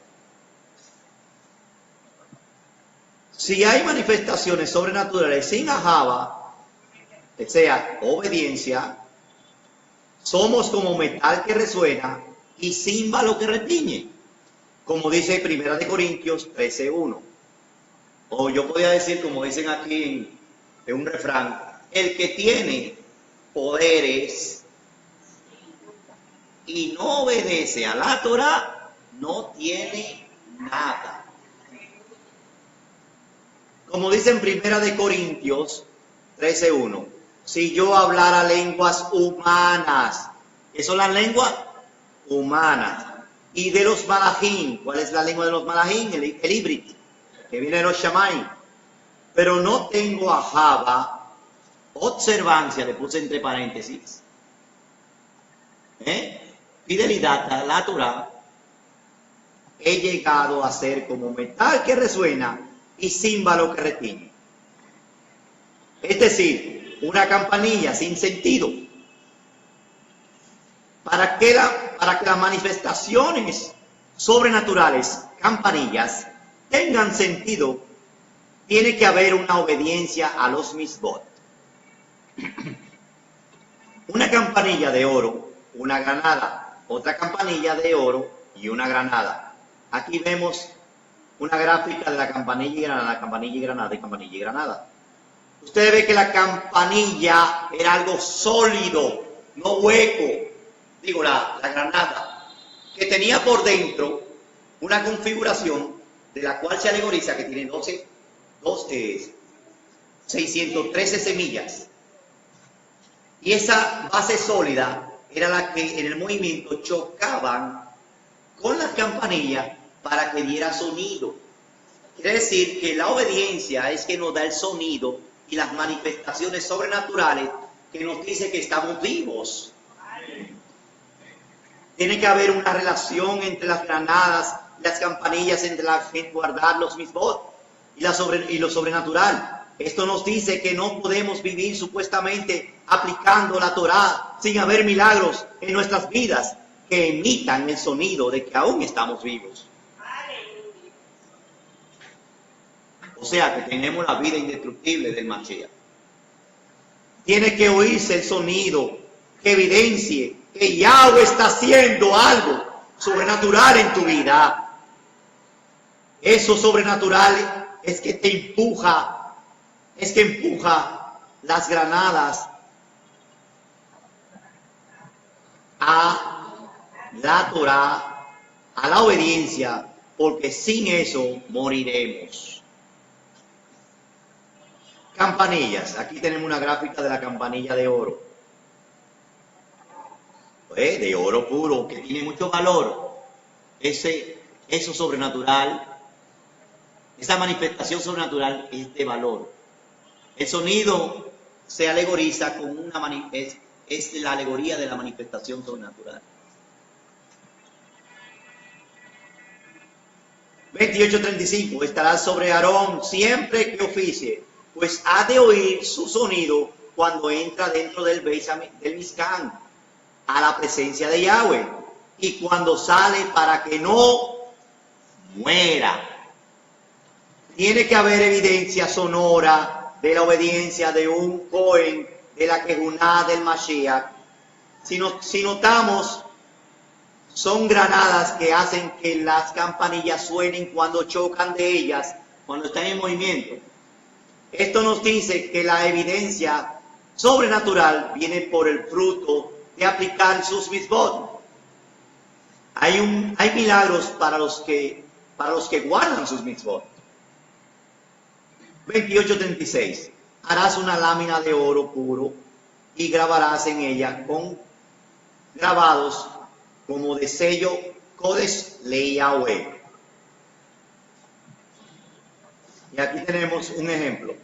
Si hay manifestaciones sobrenaturales sin ajaba, que sea obediencia, somos como metal que resuena y címbalo que retiñe, como dice 1 Corintios 13:1. O yo podría decir, como dicen aquí en un refrán, el que tiene poderes y no obedece a la Torá, no tiene nada. Como dice en 1 Corintios 13:1, si yo hablara lenguas humanas, ¿qué son las lenguas? Humanas. Y de los malajín, ¿cuál es la lengua de los malajín? El híbrido, que viene de los shamay. Pero no tengo ajaba, observancia, le puse entre paréntesis, fidelidad a la Torá, he llegado a ser como metal que resuena y címbalo que retiñe. Es decir, una campanilla sin sentido. Para que las manifestaciones sobrenaturales, campanillas, tengan sentido, tiene que haber una obediencia a los misbot. Una campanilla de oro, una granada, otra campanilla de oro y una granada. Aquí vemos una gráfica de la campanilla y granada, campanilla y granada y campanilla y granada. Usted ve que la campanilla era algo sólido, no hueco. Digo, la granada, que tenía por dentro una configuración de la cual se alegoriza que tiene 613 semillas. Y esa base sólida era la que en el movimiento chocaban con las campanillas para que diera sonido. Quiere decir que la obediencia es que nos da el sonido y las manifestaciones sobrenaturales que nos dice que estamos vivos. Tiene que haber una relación entre las granadas y las campanillas, entre guardar los misbot y lo sobrenatural. Esto nos dice que no podemos vivir supuestamente aplicando la Torá sin haber milagros en nuestras vidas que emitan el sonido de que aún estamos vivos. O sea que tenemos la vida indestructible del Mashiach. Tiene que oírse el sonido que evidencie que Yahweh está haciendo algo sobrenatural en tu vida. Eso sobrenatural es que te empuja, las granadas a la Torah, a la obediencia, porque sin eso moriremos. Campanillas. Aquí tenemos una gráfica de la campanilla de oro. De oro puro, que tiene mucho valor. Eso sobrenatural, esa manifestación sobrenatural es de valor. El sonido se alegoriza con es la alegoría de la manifestación sobrenatural. 28:35. Estará sobre Aarón siempre que oficie, pues ha de oír su sonido cuando entra dentro del Mizcán, a la presencia de Yahweh, y cuando sale, para que no muera. Tiene que haber evidencia sonora de la obediencia de un Cohen, de la Kejuná del Mashiach. Si notamos, son granadas que hacen que las campanillas suenen cuando chocan de ellas, cuando están en movimiento. Esto nos dice que la evidencia sobrenatural viene por el fruto de aplicar sus mitzvot. Hay milagros para los que guardan sus mitzvot. 28:36. Harás una lámina de oro puro y grabarás en ella con grabados como de sello Kodesh le Yahweh. Y aquí tenemos un ejemplo.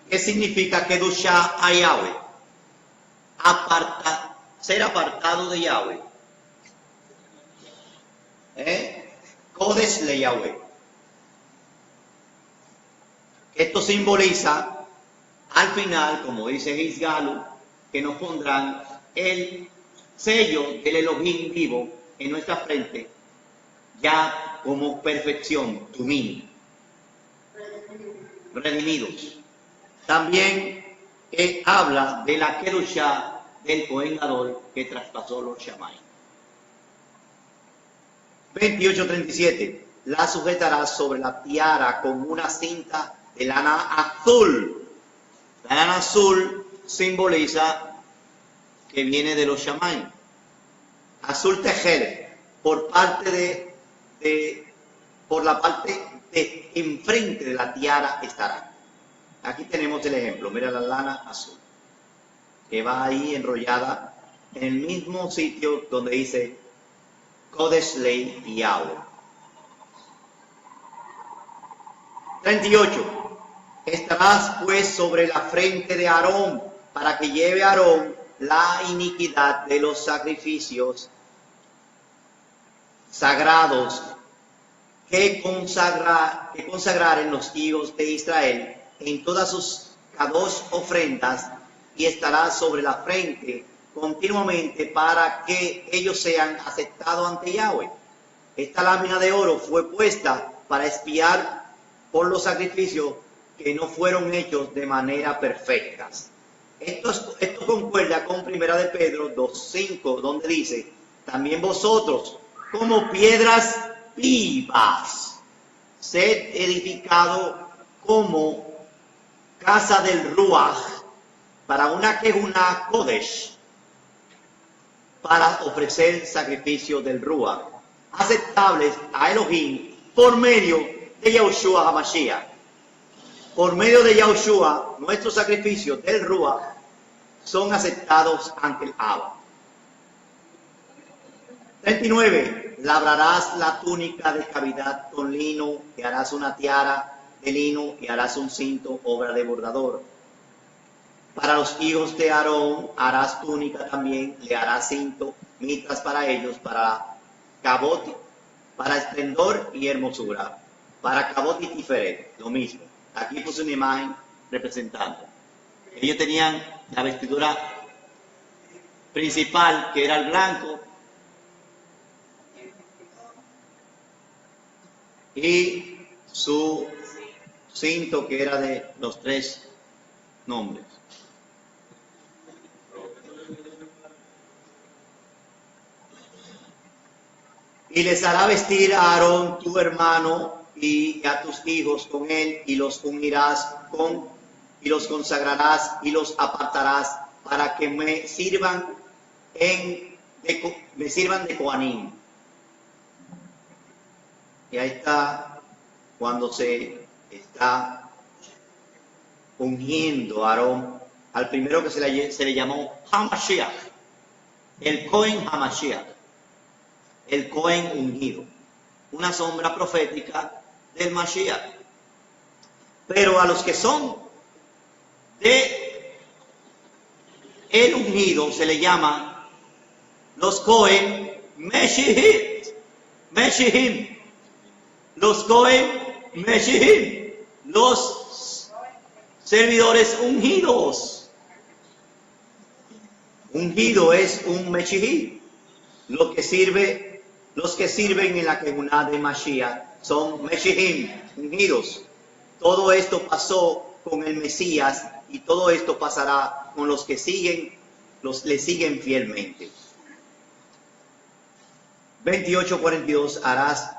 ¿Qué significa Kedushá a Yahweh? Ser apartado de Yahweh. Kodesh le Yahweh. Esto simboliza al final, como dice Gisgalu, que nos pondrán el sello del Elohim vivo en nuestra frente, ya como perfección, tumim, redimidos. También habla de la Kedushá del Cohen Gadol que traspasó los Shamayim. 28:37. La sujetarás sobre la tiara con una cinta de lana azul. La lana azul simboliza que viene de los Shamayim. Azul tejer, por la parte de enfrente de la tiara estará. Aquí tenemos el ejemplo. Mira la lana azul, que va ahí enrollada en el mismo sitio donde dice Kodesh Lei Yahweh. 38. Estarás pues sobre la frente de Aarón, para que lleve a Aarón la iniquidad de los sacrificios sagrados que consagraren los hijos de Israel en todas sus kadosh ofrendas, y estará sobre la frente continuamente para que ellos sean aceptados ante Yahweh. Esta lámina de oro fue puesta para expiar por los sacrificios que no fueron hechos de manera perfecta. Esto concuerda con 1 de Pedro 2:5, donde dice: también vosotros, como piedras vivas, sed edificado como casa del Ruach, para una Kejuná Kodesh, para ofrecer sacrificio del Ruach, aceptables a Elohim por medio de Yahushua HaMashiach. Por medio de Yahushua, nuestros sacrificios del Ruach son aceptados ante el Abba. 39. Labrarás la túnica de cavidad con lino, y harás una tiara de lino, y harás un cinto, obra de bordador. Para los hijos de Aarón harás túnica también, le harás cinto, mitras para ellos, para cabot, para esplendor y hermosura. Para cabot y tiferet, lo mismo. Aquí puse una imagen representando. Ellos tenían la vestidura principal, que era el blanco, y su cinto, que era de los 3 nombres. Y les hará vestir a Aarón tu hermano y a tus hijos con él, y los unirás y los consagrarás y los apartarás para que me sirvan de Coanim. Y ahí está cuando se está ungiendo a Aarón al primero que se le llamó Hamashiach, el Cohen Hamashiach, el Cohen ungido, una sombra profética del Mashiach. Pero a los que son de el ungido se le llama los Cohen Meshihim, los Cohen Meshihim, los servidores ungidos. Ungido es un Meshihim. Los que sirven en la Kehuná de Mashiach son Meshihim, ungidos. Todo esto pasó con el Mesías y todo esto pasará con los que le siguen fielmente. 28:42, harás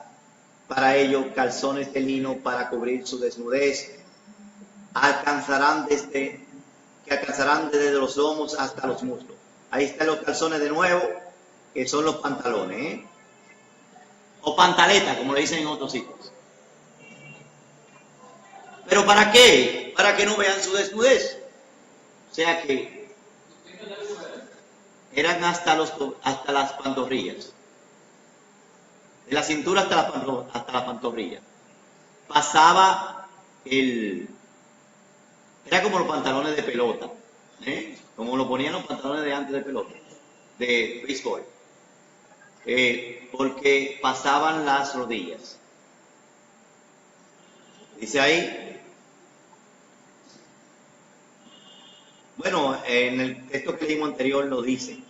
para ello calzones de lino para cubrir su desnudez, que alcanzarán desde los lomos hasta los muslos. Ahí están los calzones de nuevo, que son los pantalones, o pantaleta, como le dicen en otros sitios. ¿Pero para qué? Para que no vean su desnudez. O sea que eran hasta las pantorrillas. De la cintura hasta la pantorrilla. Pasaba era como los pantalones de pelota, como lo ponían los pantalones de antes de pelota, de béisbol, porque pasaban las rodillas. Dice ahí, bueno, en el texto que leímos anterior lo dice,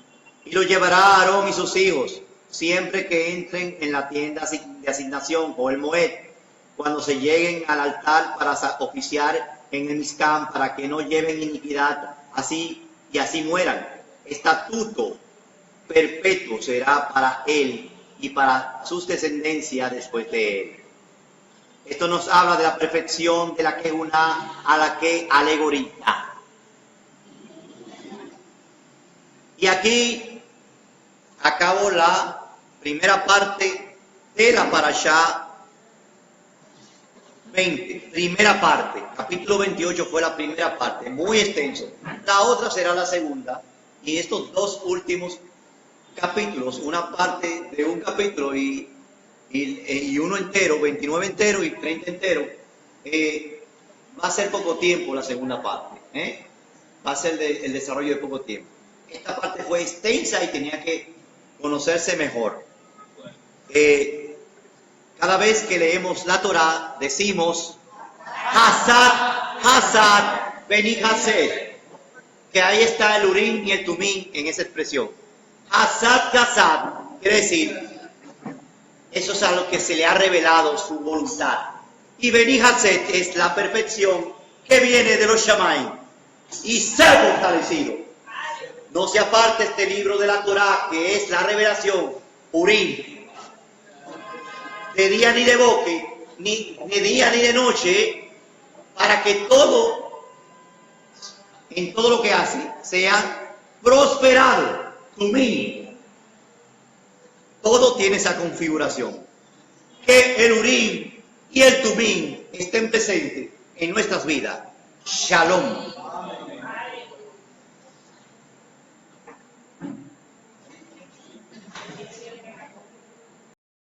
y lo llevará Aarón y sus hijos, siempre que entren en la tienda de asignación o el Moed, cuando se lleguen al altar para oficiar en el Mizcán, para que no lleven iniquidad así mueran. Estatuto perpetuo será para él y para sus descendencias después de él. Esto nos habla de la perfección de la Kehuná a la que alegoriza. Y aquí acabo la primera parte de la Parashá 20, primera parte, capítulo 28 fue la primera parte, muy extenso. La otra será la segunda, y estos dos últimos capítulos, una parte de un capítulo y uno entero, 29 entero y 30 entero, va a ser poco tiempo la segunda parte, va a ser el desarrollo de poco tiempo. Esta parte fue extensa y tenía que conocerse mejor. Cada vez que leemos la Torá, decimos Hasad, Beni Hased, que ahí está el Urim y el Tumim en esa expresión. Hasad, quiere decir, eso es a lo que se le ha revelado su voluntad. Y Beni Hased es la perfección que viene de los Shamayim. Y ser fortalecido. No se aparte este libro de la Torá, que es la revelación, Urim, de día ni de boque, ni de día ni de noche, para que en todo lo que hace, sea prosperado. Tumim. Todo tiene esa configuración. Que el Urim y el Tumim estén presentes en nuestras vidas. Shalom.